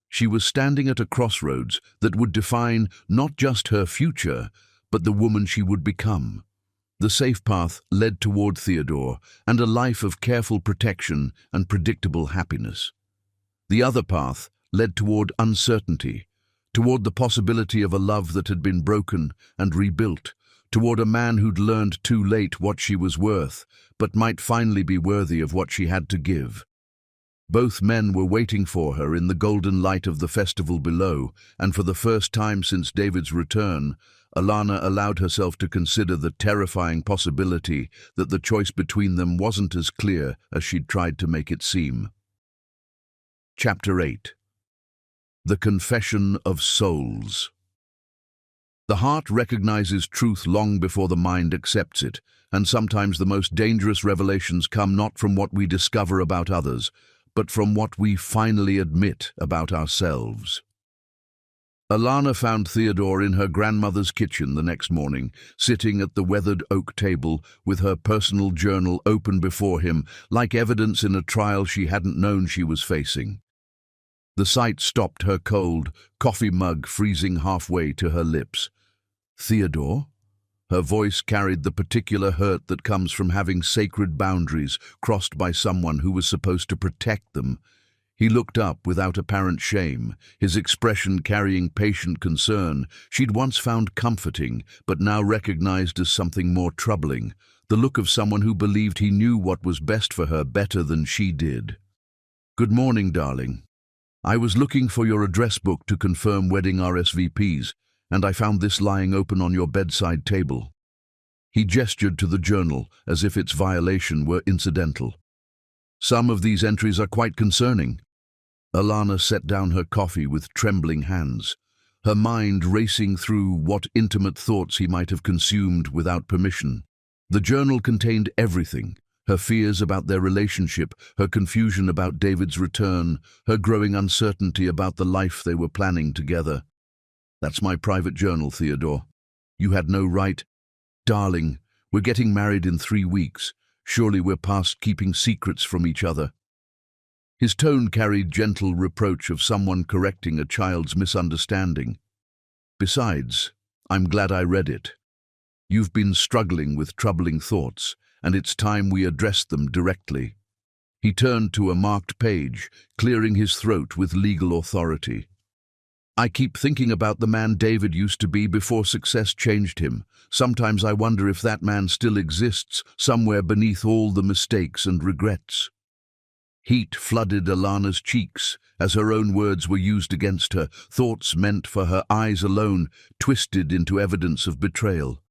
She was standing at a crossroads that would define not just her future, but the woman she would become. The safe path led toward Theodore and a life of careful protection and predictable happiness. The other path led toward uncertainty, toward the possibility of a love that had been broken and rebuilt, toward a man who'd learned too late what she was worth, but might finally be worthy of what she had to give. Both men were waiting for her in the golden light of the festival below, and for the first time since David's return, Alana allowed herself to consider the terrifying possibility that the choice between them wasn't as clear as she'd tried to make it seem. Chapter 8. The Confession of Souls. The heart recognizes truth long before the mind accepts it, and sometimes the most dangerous revelations come not from what we discover about others, but from what we finally admit about ourselves. Alana found Theodore in her grandmother's kitchen the next morning, sitting at the weathered oak table with her personal journal open before him, like evidence in a trial she hadn't known she was facing. The sight stopped her cold, coffee mug freezing halfway to her lips. "Theodore?" Her voice carried the particular hurt that comes from having sacred boundaries crossed by someone who was supposed to protect them. He looked up without apparent shame, his expression carrying patient concern she'd once found comforting, but now recognized as something more troubling, the look of someone who believed he knew what was best for her better than she did. "Good morning, darling. I was looking for your address book to confirm wedding RSVPs, and I found this lying open on your bedside table." He gestured to the journal as if its violation were incidental. "Some of these entries are quite concerning." Alana set down her coffee with trembling hands, her mind racing through what intimate thoughts he might have consumed without permission. The journal contained everything: her fears about their relationship, her confusion about David's return, her growing uncertainty about the life they were planning together. "That's my private journal, Theodore. You had no right—" "Darling, we're getting married in 3 weeks. Surely we're past keeping secrets from each other." His tone carried gentle reproach of someone correcting a child's misunderstanding. "Besides, I'm glad I read it. You've been struggling with troubling thoughts, and it's time we addressed them directly." He turned to a marked page, clearing his throat with legal authority. "I keep thinking about the man David used to be before success changed him. Sometimes I wonder if that man still exists, somewhere beneath all the mistakes and regrets." Heat flooded Alana's cheeks as her own words were used against her, thoughts meant for her eyes alone, twisted into evidence of betrayal.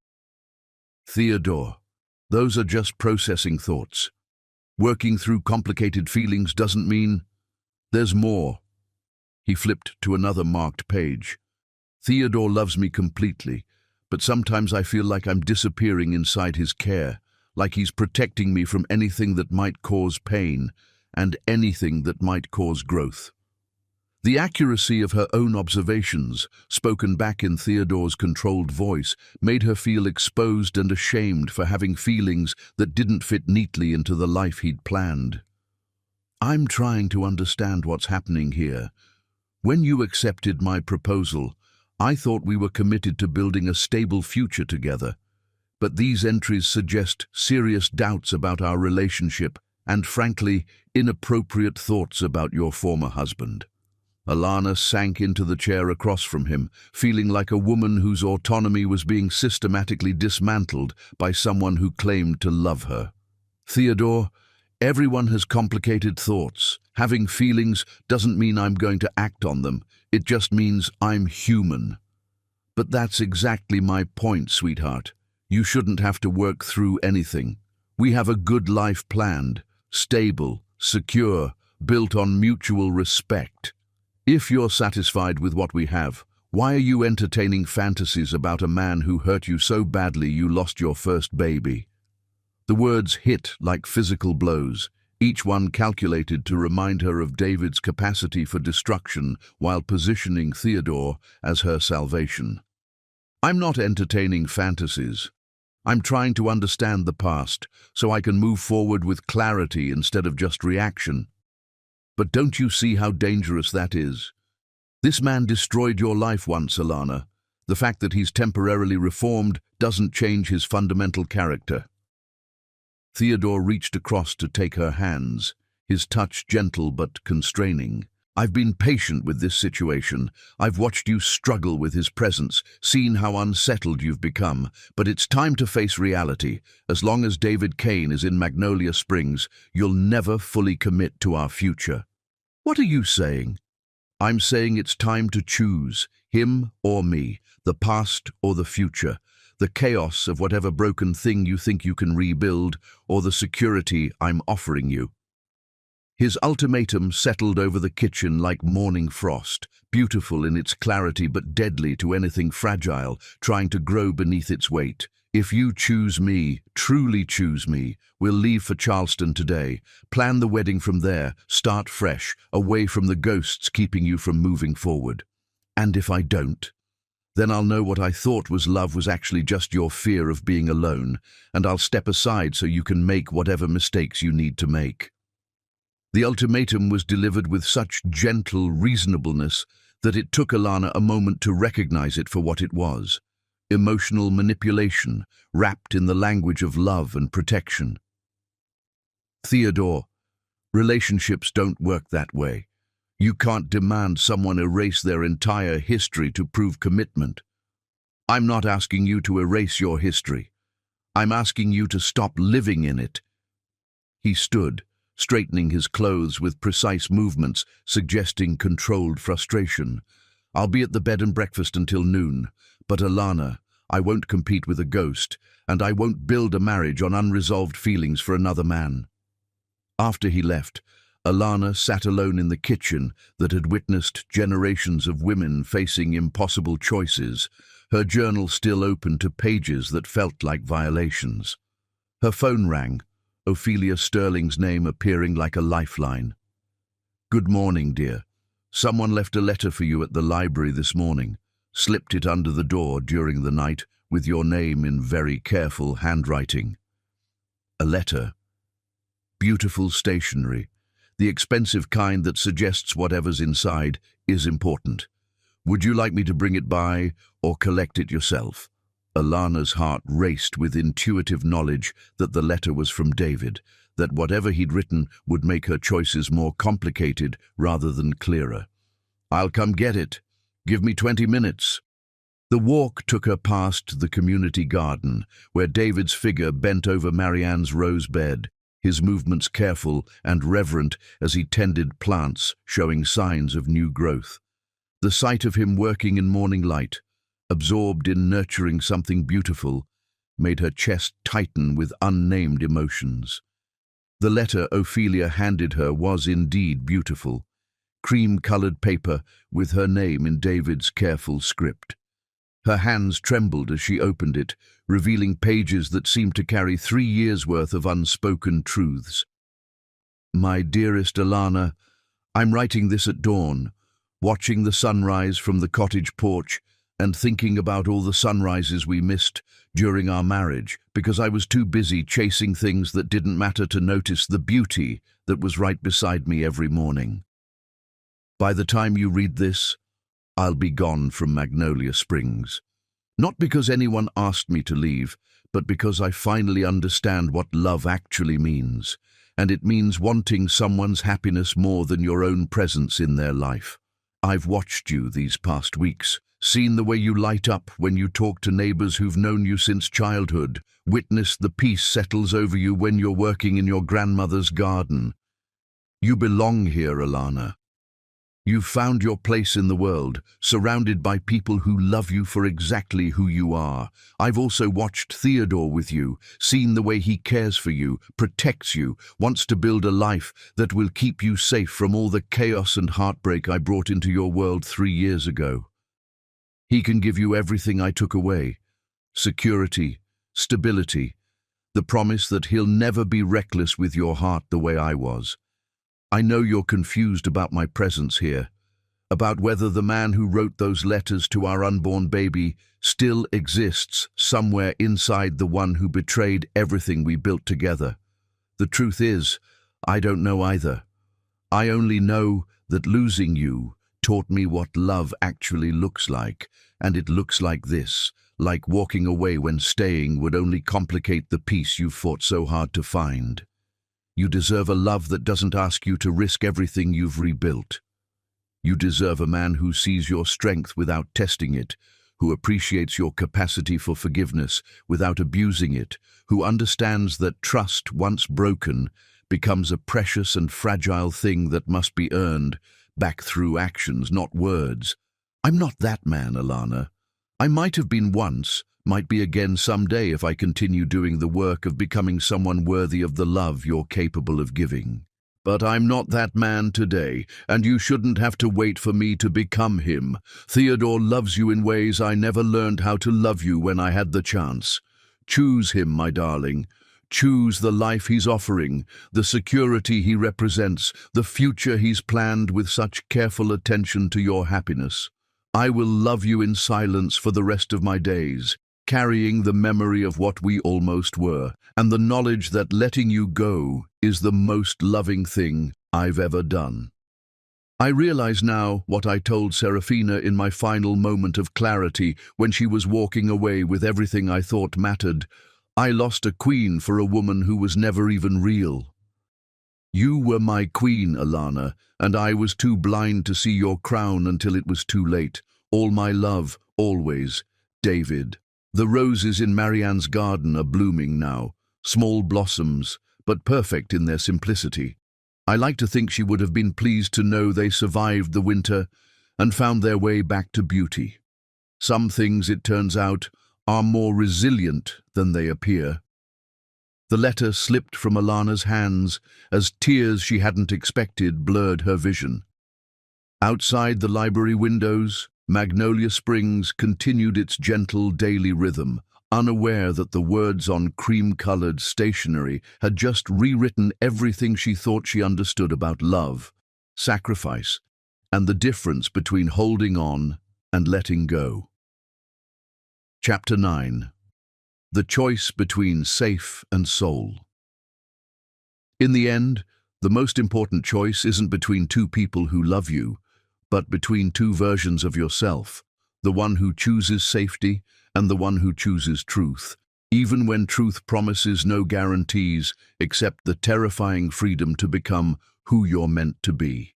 "Theodore, those are just processing thoughts. Working through complicated feelings doesn't mean—" There's more. He flipped to another marked page. Theodore loves me completely, but sometimes I feel like I'm disappearing inside his care, like he's protecting me from anything that might cause pain and anything that might cause growth. The accuracy of her own observations, spoken back in Theodore's controlled voice, made her feel exposed and ashamed for having feelings that didn't fit neatly into the life he'd planned. I'm trying to understand what's happening here. When you accepted my proposal, I thought we were committed to building a stable future together. But these entries suggest serious doubts about our relationship and, frankly, inappropriate thoughts about your former husband. Alana sank into the chair across from him, feeling like a woman whose autonomy was being systematically dismantled by someone who claimed to love her. Theodore, everyone has complicated thoughts. Having feelings doesn't mean I'm going to act on them. It just means I'm human. But that's exactly my point, sweetheart. You shouldn't have to work through anything. We have a good life planned, stable, secure, built on mutual respect. If you're satisfied with what we have, why are you entertaining fantasies about a man who hurt you so badly you lost your first baby? The words hit like physical blows, each one calculated to remind her of David's capacity for destruction while positioning Theodore as her salvation. I'm not entertaining fantasies. I'm trying to understand the past so I can move forward with clarity instead of just reaction. But don't you see how dangerous that is? This man destroyed your life once, Alana. The fact that he's temporarily reformed doesn't change his fundamental character. Theodore reached across to take her hands, his touch gentle but constraining. I've been patient with this situation. I've watched you struggle with his presence, seen how unsettled you've become, but it's time to face reality. As long as David Kane is in Magnolia Springs, you'll never fully commit to our future. What are you saying? I'm saying it's time to choose, him or me, the past or the future, the chaos of whatever broken thing you think you can rebuild, or the security I'm offering you. His ultimatum settled over the kitchen like morning frost, beautiful in its clarity but deadly to anything fragile, trying to grow beneath its weight. If you choose me, truly choose me, we'll leave for Charleston today. Plan the wedding from there, start fresh, away from the ghosts keeping you from moving forward. And if I don't, then I'll know what I thought was love was actually just your fear of being alone, and I'll step aside so you can make whatever mistakes you need to make. The ultimatum was delivered with such gentle reasonableness that it took Alana a moment to recognize it for what it was: emotional manipulation, wrapped in the language of love and protection. Theodore, relationships don't work that way. You can't demand someone erase their entire history to prove commitment. I'm not asking you to erase your history. I'm asking you to stop living in it. He stood, straightening his clothes with precise movements, suggesting controlled frustration. I'll be at the bed and breakfast until noon, but Alana, I won't compete with a ghost, and I won't build a marriage on unresolved feelings for another man. After he left, Alana sat alone in the kitchen that had witnessed generations of women facing impossible choices, her journal still open to pages that felt like violations. Her phone rang, Ophelia Sterling's name appearing like a lifeline. Good morning, dear. Someone left a letter for you at the library this morning. Slipped it under the door during the night with your name in very careful handwriting. A letter. Beautiful stationery. The expensive kind that suggests whatever's inside is important. Would you like me to bring it by or collect it yourself? Alana's heart raced with intuitive knowledge that the letter was from David, that whatever he'd written would make her choices more complicated rather than clearer. I'll come get it. Give me 20 minutes. The walk took her past the community garden, where David's figure bent over Marianne's rose bed, his movements careful and reverent as he tended plants showing signs of new growth. The sight of him working in morning light, absorbed in nurturing something beautiful, made her chest tighten with unnamed emotions. The letter Ophelia handed her was indeed beautiful. cream-colored paper with her name in David's careful script. Her hands trembled as she opened it, revealing pages that seemed to carry 3 years' worth of unspoken truths. My dearest Alana, I'm writing this at dawn, watching the sunrise from the cottage porch and thinking about all the sunrises we missed during our marriage because I was too busy chasing things that didn't matter to notice the beauty that was right beside me every morning. By the time you read this, I'll be gone from Magnolia Springs. Not because anyone asked me to leave, but because I finally understand what love actually means, and it means wanting someone's happiness more than your own presence in their life. I've watched you these past weeks, seen the way you light up when you talk to neighbors who've known you since childhood, witnessed the peace settles over you when you're working in your grandmother's garden. You belong here, Alana. You've found your place in the world, surrounded by people who love you for exactly who you are. I've also watched Theodore with you, seen the way he cares for you, protects you, wants to build a life that will keep you safe from all the chaos and heartbreak I brought into your world 3 years ago. He can give you everything I took away: security, stability, the promise that he'll never be reckless with your heart the way I was. I know you're confused about my presence here, about whether the man who wrote those letters to our unborn baby still exists somewhere inside the one who betrayed everything we built together. The truth is, I don't know either. I only know that losing you taught me what love actually looks like, and it looks like this, like walking away when staying would only complicate the peace you fought so hard to find. You deserve a love that doesn't ask you to risk everything you've rebuilt. You deserve a man who sees your strength without testing it, who appreciates your capacity for forgiveness without abusing it, who understands that trust, once broken, becomes a precious and fragile thing that must be earned back through actions, not words. I'm not that man, Alana. I might have been once, might be again someday if I continue doing the work of becoming someone worthy of the love you're capable of giving. But I'm not that man today, and you shouldn't have to wait for me to become him. Theodore loves you in ways I never learned how to love you when I had the chance. Choose him, my darling. Choose the life he's offering, the security he represents, the future he's planned with such careful attention to your happiness. I will love you in silence for the rest of my days, carrying the memory of what we almost were, and the knowledge that letting you go is the most loving thing I've ever done. I realize now what I told Serafina in my final moment of clarity when she was walking away with everything I thought mattered. I lost a queen for a woman who was never even real. You were my queen, Alana, and I was too blind to see your crown until it was too late. All my love, always, David. The roses in Marianne's garden are blooming now, small blossoms, but perfect in their simplicity. I like to think she would have been pleased to know they survived the winter and found their way back to beauty. Some things, it turns out, are more resilient than they appear. The letter slipped from Alana's hands as tears she hadn't expected blurred her vision. Outside the library windows, Magnolia Springs continued its gentle daily rhythm, unaware that the words on cream-colored stationery had just rewritten everything she thought she understood about love, sacrifice, and the difference between holding on and letting go. Chapter 9. The Choice Between Safe and Soul. In the end, the most important choice isn't between two people who love you, but between two versions of yourself, the one who chooses safety and the one who chooses truth, even when truth promises no guarantees except the terrifying freedom to become who you're meant to be.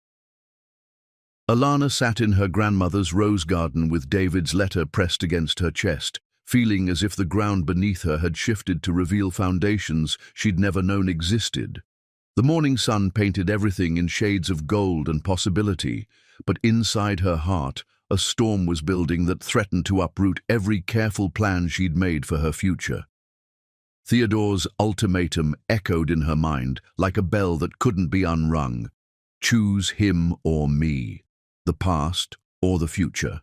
Alana sat in her grandmother's rose garden with David's letter pressed against her chest, feeling as if the ground beneath her had shifted to reveal foundations she'd never known existed. The morning sun painted everything in shades of gold and possibility, but inside her heart, a storm was building that threatened to uproot every careful plan she'd made for her future. Theodore's ultimatum echoed in her mind like a bell that couldn't be unrung. Choose him or me, the past or the future.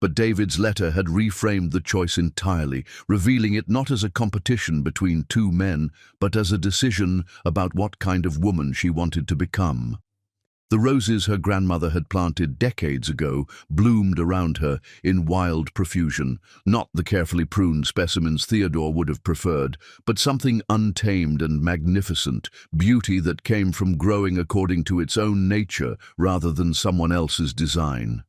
But David's letter had reframed the choice entirely, revealing it not as a competition between two men, but as a decision about what kind of woman she wanted to become. The roses her grandmother had planted decades ago bloomed around her in wild profusion, not the carefully pruned specimens Theodore would have preferred, but something untamed and magnificent, beauty that came from growing according to its own nature rather than someone else's design.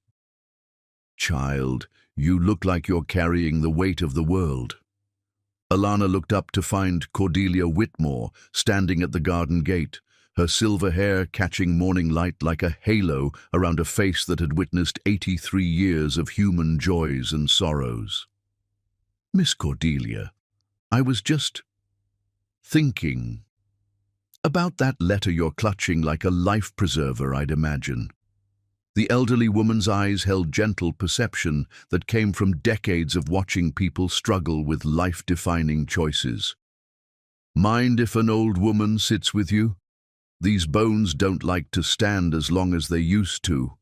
Child, you look like you're carrying the weight of the world. Alana looked up to find Cordelia Whitmore standing at the garden gate, her silver hair catching morning light like a halo around a face that had witnessed 83 years of human joys and sorrows. Miss Cordelia, I was just thinking about that letter you're clutching like a life preserver, I'd imagine. The elderly woman's eyes held gentle perception that came from decades of watching people struggle with life-defining choices. Mind if an old woman sits with you? These bones don't like to stand as long as they used to.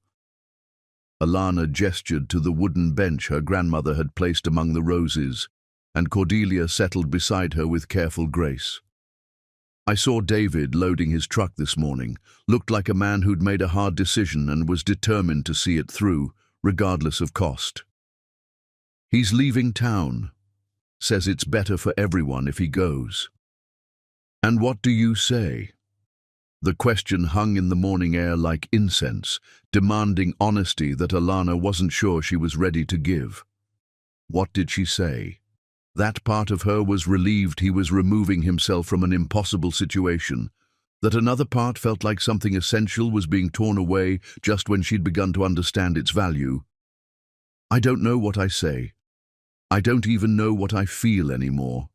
Alana gestured to the wooden bench her grandmother had placed among the roses, and Cordelia settled beside her with careful grace. I saw David loading his truck this morning. Looked like a man who'd made a hard decision and was determined to see it through, regardless of cost. He's leaving town. Says it's better for everyone if he goes. And what do you say? The question hung in the morning air like incense, demanding honesty that Alana wasn't sure she was ready to give. What did she say? That part of her was relieved he was removing himself from an impossible situation. That another part felt like something essential was being torn away just when she'd begun to understand its value. I don't know what I say. I don't even know what I feel anymore.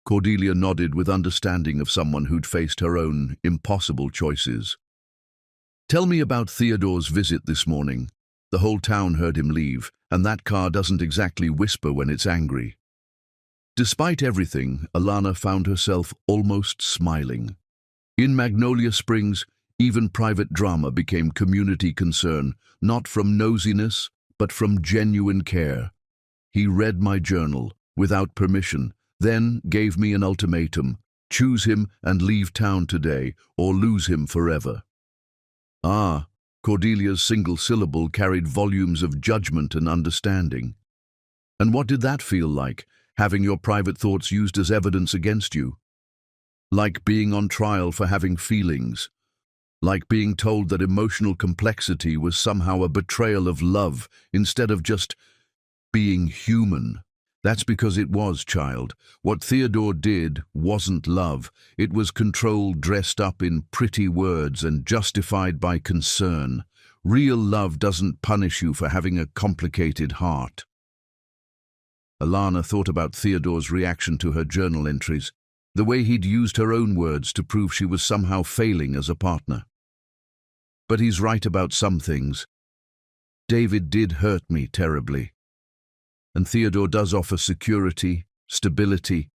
Cordelia nodded with understanding of someone who'd faced her own impossible choices. Tell me about Theodore's visit this morning. The whole town heard him leave, and that car doesn't exactly whisper when it's angry. Despite everything, Alana found herself almost smiling. In Magnolia Springs, even private drama became community concern, not from nosiness, but from genuine care. He read my journal, without permission, then gave me an ultimatum: choose him and leave town today, or lose him forever. Ah, Cordelia's single syllable carried volumes of judgment and understanding. And what did that feel like, having your private thoughts used as evidence against you? Like being on trial for having feelings. Like being told that emotional complexity was somehow a betrayal of love instead of just being human. That's because it was, child. What Theodore did wasn't love. It was control dressed up in pretty words and justified by concern. Real love doesn't punish you for having a complicated heart. Alana thought about Theodore's reaction to her journal entries, the way he'd used her own words to prove she was somehow failing as a partner. But he's right about some things. David did hurt me terribly. And Theodore does offer security, stability,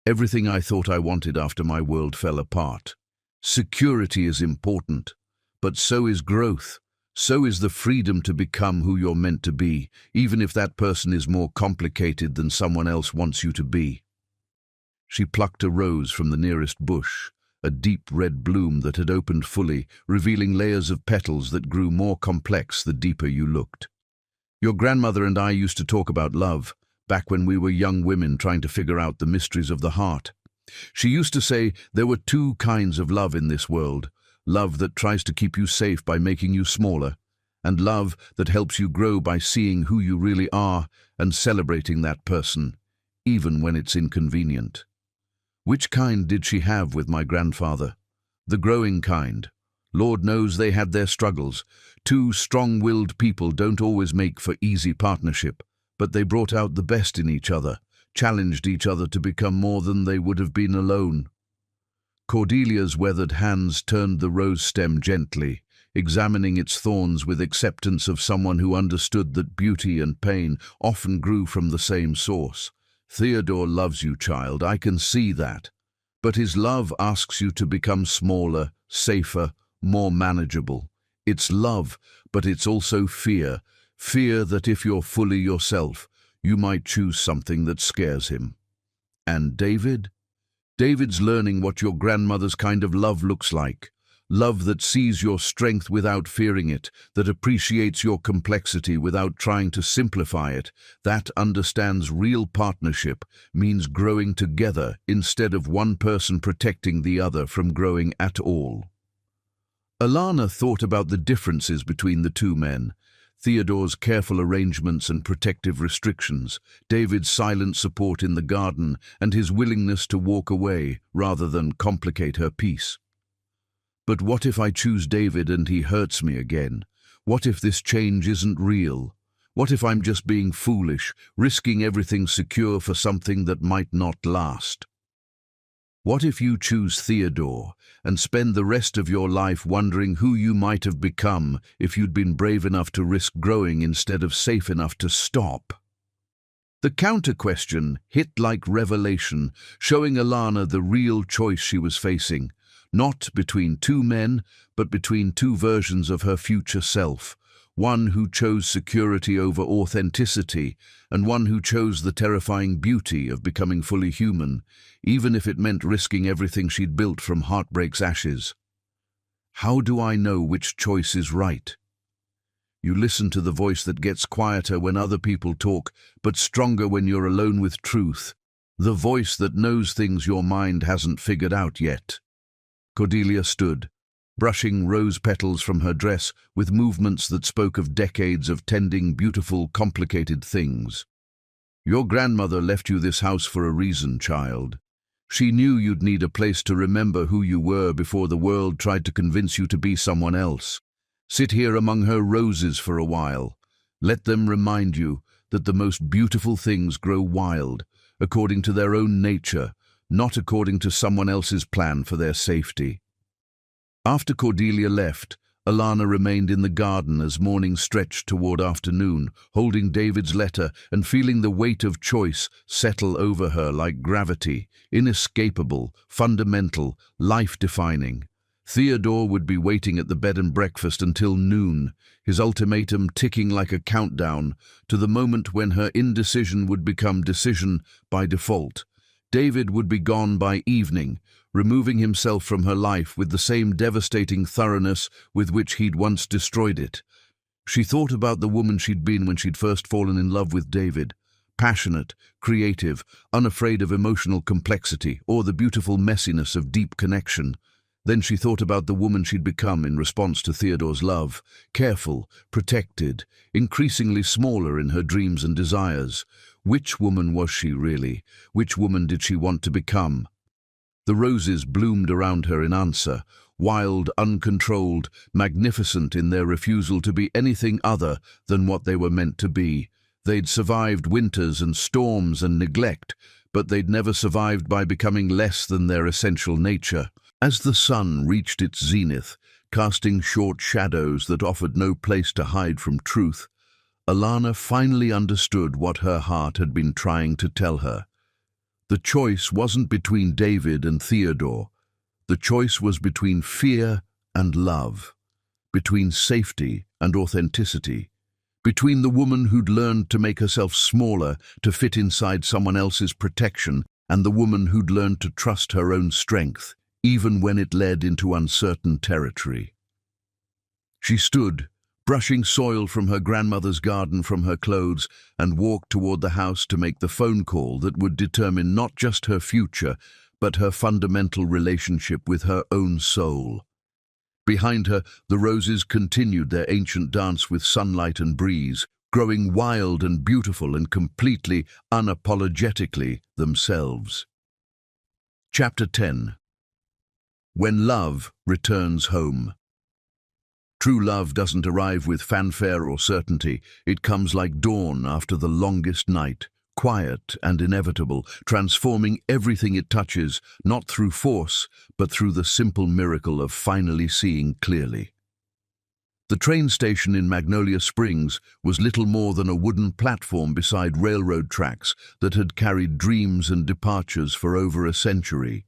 everything I thought I wanted after my world fell apart. Security is important, but so is growth. So is the freedom to become who you're meant to be, even if that person is more complicated than someone else wants you to be. She plucked a rose from the nearest bush, a deep red bloom that had opened fully, revealing layers of petals that grew more complex the deeper you looked. Your grandmother and I used to talk about love, back when we were young women trying to figure out the mysteries of the heart. She used to say there were two kinds of love in this world: love that tries to keep you safe by making you smaller, and love that helps you grow by seeing who you really are and celebrating that person, even when it's inconvenient. Which kind did she have with my grandfather? The growing kind. Lord knows they had their struggles. Two strong-willed people don't always make for easy partnership, but they brought out the best in each other, challenged each other to become more than they would have been alone. Cordelia's weathered hands turned the rose stem gently, examining its thorns with acceptance of someone who understood that beauty and pain often grew from the same source. Theodore loves you, child, I can see that. But his love asks you to become smaller, safer, more manageable. It's love, but it's also fear. Fear that if you're fully yourself, you might choose something that scares him. And David? David's learning what your grandmother's kind of love looks like. Love that sees your strength without fearing it, that appreciates your complexity without trying to simplify it, that understands real partnership means growing together instead of one person protecting the other from growing at all. Alana thought about the differences between the two men. Theodore's careful arrangements and protective restrictions, David's silent support in the garden, and his willingness to walk away rather than complicate her peace. But what if I choose David and he hurts me again? What if this change isn't real? What if I'm just being foolish, risking everything secure for something that might not last? What if you choose Theodore and spend the rest of your life wondering who you might have become if you'd been brave enough to risk growing instead of safe enough to stop? The counter-question hit like revelation, showing Alana the real choice she was facing, not between two men, but between two versions of her future self, one who chose security over authenticity, and one who chose the terrifying beauty of becoming fully human, even if it meant risking everything she'd built from heartbreak's ashes. How do I know which choice is right? You listen to the voice that gets quieter when other people talk, but stronger when you're alone with truth, the voice that knows things your mind hasn't figured out yet. Cordelia stood, brushing rose petals from her dress with movements that spoke of decades of tending beautiful, complicated things. Your grandmother left you this house for a reason, child. She knew you'd need a place to remember who you were before the world tried to convince you to be someone else. Sit here among her roses for a while. Let them remind you that the most beautiful things grow wild, according to their own nature, not according to someone else's plan for their safety. After Cordelia left, Alana remained in the garden as morning stretched toward afternoon, holding David's letter and feeling the weight of choice settle over her like gravity, inescapable, fundamental, life-defining. Theodore would be waiting at the bed and breakfast until noon, his ultimatum ticking like a countdown to the moment when her indecision would become decision by default. David would be gone by evening, removing himself from her life with the same devastating thoroughness with which he'd once destroyed it. She thought about the woman she'd been when she'd first fallen in love with David, passionate, creative, unafraid of emotional complexity or the beautiful messiness of deep connection. Then she thought about the woman she'd become in response to Theodore's love, careful, protected, increasingly smaller in her dreams and desires. Which woman was she really? Which woman did she want to become? The roses bloomed around her in answer, wild, uncontrolled, magnificent in their refusal to be anything other than what they were meant to be. They'd survived winters and storms and neglect, but they'd never survived by becoming less than their essential nature. As the sun reached its zenith, casting short shadows that offered no place to hide from truth, Alana finally understood what her heart had been trying to tell her. The choice wasn't between David and Theodore. The choice was between fear and love, between safety and authenticity, between the woman who'd learned to make herself smaller to fit inside someone else's protection and the woman who'd learned to trust her own strength, even when it led into uncertain territory. She stood, brushing soil from her grandmother's garden from her clothes, and walked toward the house to make the phone call that would determine not just her future, but her fundamental relationship with her own soul. Behind her, the roses continued their ancient dance with sunlight and breeze, growing wild and beautiful and completely, unapologetically themselves. Chapter 10. When Love Returns Home. True love doesn't arrive with fanfare or certainty. It comes like dawn after the longest night, quiet and inevitable, transforming everything it touches, not through force, but through the simple miracle of finally seeing clearly. The train station in Magnolia Springs was little more than a wooden platform beside railroad tracks that had carried dreams and departures for over a century.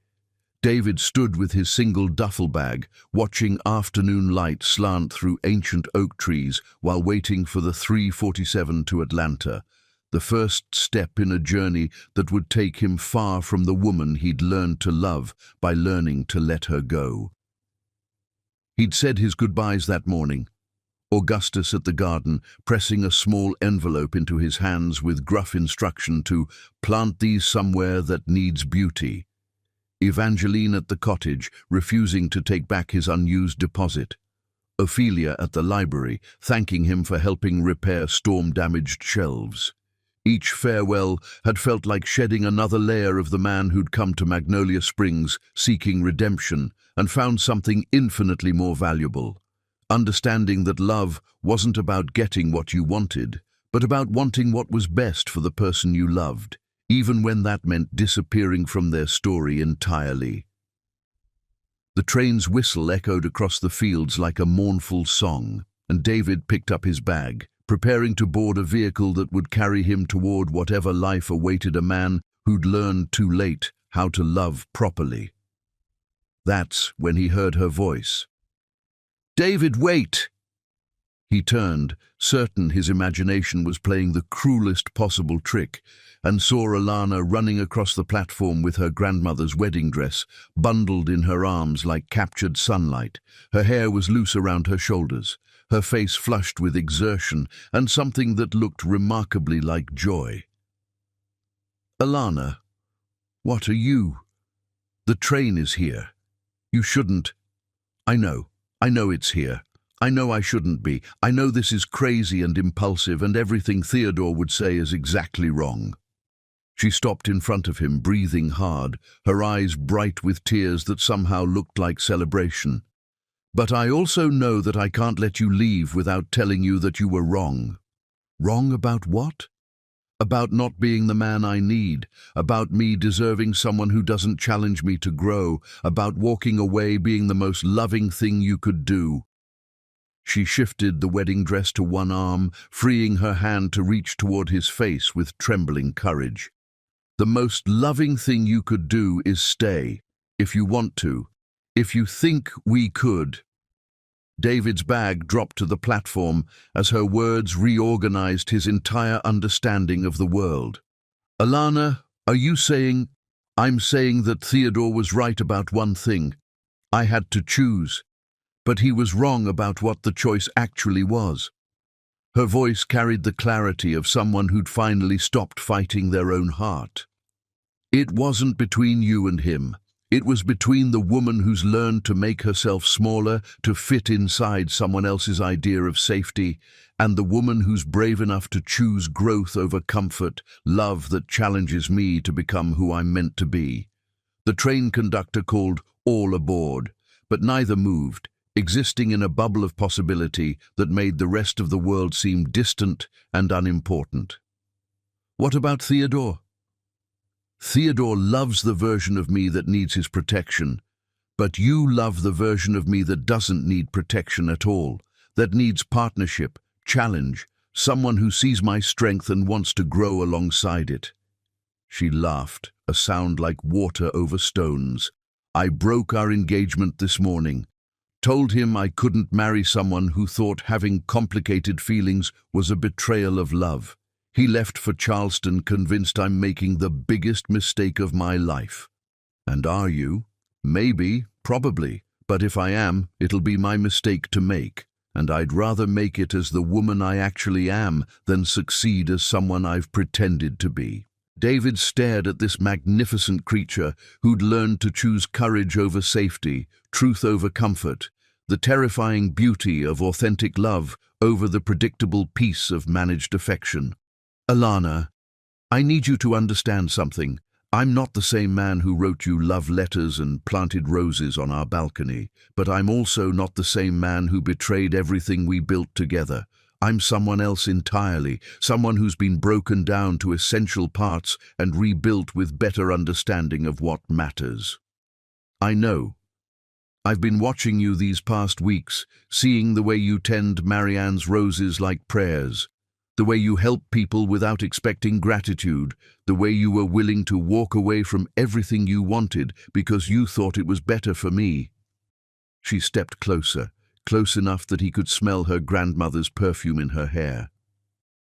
David stood with his single duffel bag, watching afternoon light slant through ancient oak trees while waiting for the 3:47 to Atlanta, the first step in a journey that would take him far from the woman he'd learned to love by learning to let her go. He'd said his goodbyes that morning, Augustus at the garden, pressing a small envelope into his hands with gruff instruction to plant these somewhere that needs beauty. Evangeline at the cottage, refusing to take back his unused deposit. Ophelia at the library, thanking him for helping repair storm-damaged shelves. Each farewell had felt like shedding another layer of the man who'd come to Magnolia Springs seeking redemption and found something infinitely more valuable. Understanding that love wasn't about getting what you wanted, but about wanting what was best for the person you loved, even when that meant disappearing from their story entirely. The train's whistle echoed across the fields like a mournful song, and David picked up his bag, preparing to board a vehicle that would carry him toward whatever life awaited a man who'd learned too late how to love properly. That's when he heard her voice. "David, wait!" He turned, certain his imagination was playing the cruelest possible trick, and saw Alana running across the platform with her grandmother's wedding dress, bundled in her arms like captured sunlight. Her hair was loose around her shoulders, her face flushed with exertion and something that looked remarkably like joy. "Alana, what are you? The train is here. You shouldn't. I know it's here. I know I shouldn't be. I know this is crazy and impulsive, and everything Theodore would say is exactly wrong." She stopped in front of him, breathing hard, her eyes bright with tears that somehow looked like celebration. "But I also know that I can't let you leave without telling you that you were wrong." "Wrong about what?" "About not being the man I need, about me deserving someone who doesn't challenge me to grow, about walking away being the most loving thing you could do." She shifted the wedding dress to one arm, freeing her hand to reach toward his face with trembling courage. "The most loving thing you could do is stay, if you want to, if you think we could." David's bag dropped to the platform as her words reorganized his entire understanding of the world. "Alana, are you saying—" "I'm saying that Theodore was right about one thing. I had to choose. But he was wrong about what the choice actually was." Her voice carried the clarity of someone who'd finally stopped fighting their own heart. "It wasn't between you and him. It was between the woman who's learned to make herself smaller to fit inside someone else's idea of safety, and the woman who's brave enough to choose growth over comfort, love that challenges me to become who I'm meant to be." The train conductor called all aboard, but neither moved, existing in a bubble of possibility that made the rest of the world seem distant and unimportant. "What about Theodore?" "Theodore loves the version of me that needs his protection, but you love the version of me that doesn't need protection at all, that needs partnership, challenge, someone who sees my strength and wants to grow alongside it." She laughed, a sound like water over stones. "I broke our engagement this morning. Told him I couldn't marry someone who thought having complicated feelings was a betrayal of love. He left for Charleston convinced I'm making the biggest mistake of my life." "And are you?" "Maybe, probably, but if I am, it'll be my mistake to make, and I'd rather make it as the woman I actually am than succeed as someone I've pretended to be." David stared at this magnificent creature who'd learned to choose courage over safety, truth over comfort, the terrifying beauty of authentic love over the predictable peace of managed affection. "Alana, I need you to understand something. I'm not the same man who wrote you love letters and planted roses on our balcony, but I'm also not the same man who betrayed everything we built together. I'm someone else entirely, someone who's been broken down to essential parts and rebuilt with better understanding of what matters. I know. I've been watching you these past weeks, seeing the way you tend Marianne's roses like prayers. The way you help people without expecting gratitude, the way you were willing to walk away from everything you wanted because you thought it was better for me." She stepped closer, close enough that he could smell her grandmother's perfume in her hair.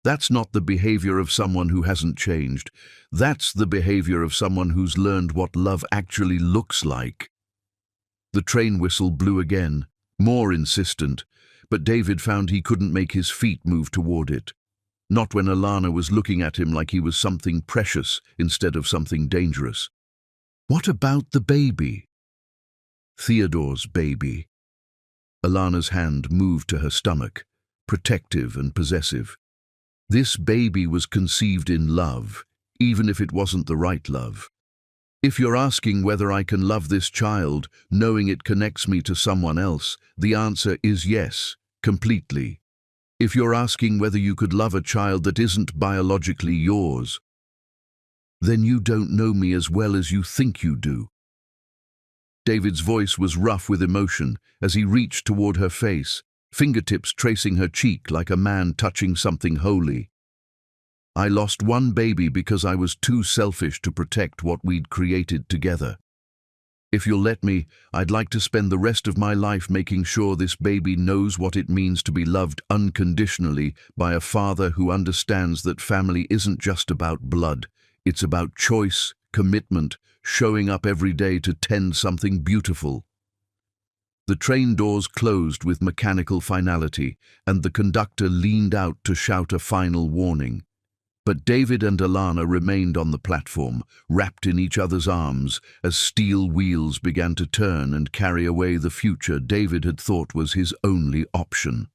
"That's not the behavior of someone who hasn't changed. That's the behavior of someone who's learned what love actually looks like." The train whistle blew again, more insistent, but David found he couldn't make his feet move toward it. Not when Alana was looking at him like he was something precious instead of something dangerous. "What about the baby?" "Theodore's baby." Alana's hand moved to her stomach, protective and possessive. This baby was conceived in love, even if it wasn't the right love. "If you're asking whether I can love this child, knowing it connects me to someone else, the answer is yes, completely. If you're asking whether you could love a child that isn't biologically yours, then you don't know me as well as you think you do." David's voice was rough with emotion as he reached toward her face, fingertips tracing her cheek like a man touching something holy. "I lost one baby because I was too selfish to protect what we'd created together. If you'll let me, I'd like to spend the rest of my life making sure this baby knows what it means to be loved unconditionally by a father who understands that family isn't just about blood. It's about choice, commitment, showing up every day to tend something beautiful." The train doors closed with mechanical finality, and the conductor leaned out to shout a final warning. But David and Alana remained on the platform, wrapped in each other's arms, as steel wheels began to turn and carry away the future David had thought was his only option.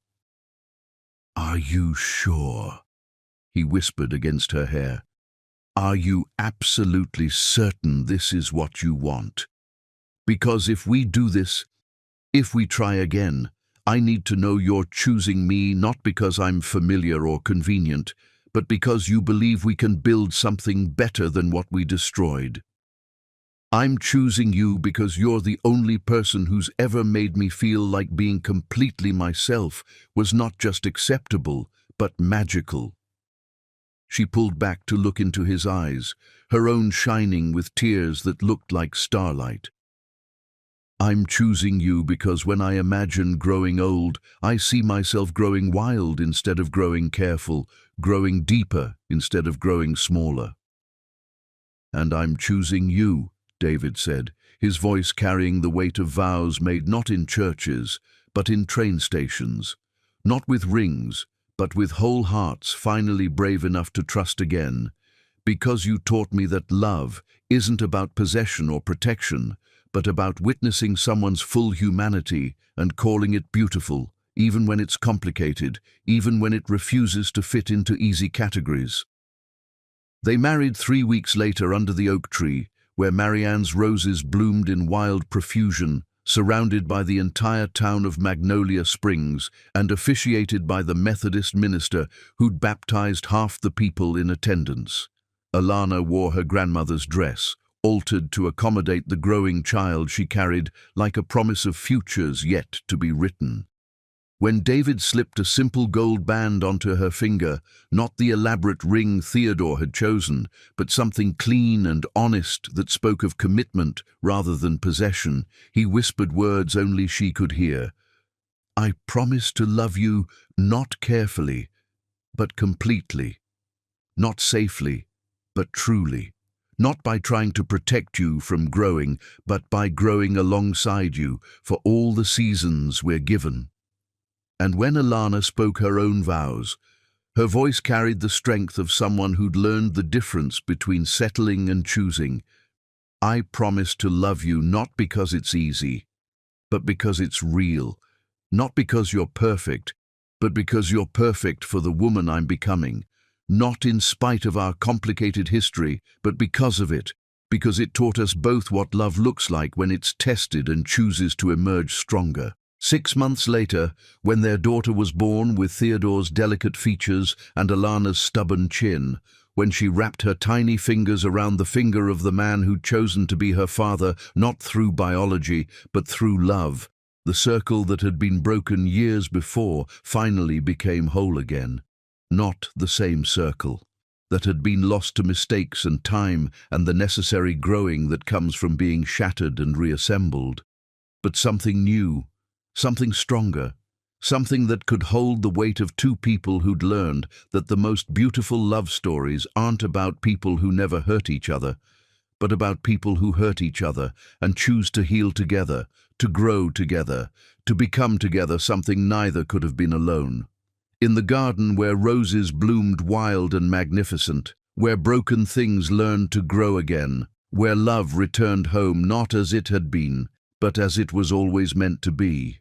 "Are you sure?" he whispered against her hair. "Are you absolutely certain this is what you want? Because if we do this, if we try again, I need to know you're choosing me not because I'm familiar or convenient, but because you believe we can build something better than what we destroyed. I'm choosing you because you're the only person who's ever made me feel like being completely myself was not just acceptable, but magical." She pulled back to look into his eyes, her own shining with tears that looked like starlight. "I'm choosing you because when I imagine growing old, I see myself growing wild instead of growing careful, growing deeper instead of growing smaller." "And I'm choosing you," David said, his voice carrying the weight of vows made not in churches, but in train stations. Not with rings, but with whole hearts finally brave enough to trust again. "Because you taught me that love isn't about possession or protection, but about witnessing someone's full humanity and calling it beautiful, even when it's complicated, even when it refuses to fit into easy categories." They married 3 weeks later under the oak tree, where Marianne's roses bloomed in wild profusion, surrounded by the entire town of Magnolia Springs and officiated by the Methodist minister who'd baptized half the people in attendance. Alana wore her grandmother's dress, altered to accommodate the growing child she carried like a promise of futures yet to be written. When David slipped a simple gold band onto her finger, not the elaborate ring Theodore had chosen, but something clean and honest that spoke of commitment rather than possession, he whispered words only she could hear. "I promise to love you not carefully, but completely. Not safely, but truly. Not by trying to protect you from growing, but by growing alongside you for all the seasons we're given." And when Alana spoke her own vows, her voice carried the strength of someone who'd learned the difference between settling and choosing. "I promise to love you not because it's easy, but because it's real. Not because you're perfect, but because you're perfect for the woman I'm becoming. Not in spite of our complicated history, but because of it, because it taught us both what love looks like when it's tested and chooses to emerge stronger." 6 months later, when their daughter was born with Theodore's delicate features and Alana's stubborn chin, when she wrapped her tiny fingers around the finger of the man who'd chosen to be her father not through biology, but through love, the circle that had been broken years before finally became whole again. not the same circle, that had been lost to mistakes and time and the necessary growing that comes from being shattered and reassembled, but something new, something stronger, something that could hold the weight of two people who'd learned that the most beautiful love stories aren't about people who never hurt each other, but about people who hurt each other and choose to heal together, to grow together, to become together something neither could have been alone. In the garden where roses bloomed wild and magnificent, where broken things learned to grow again, where love returned home not as it had been, but as it was always meant to be.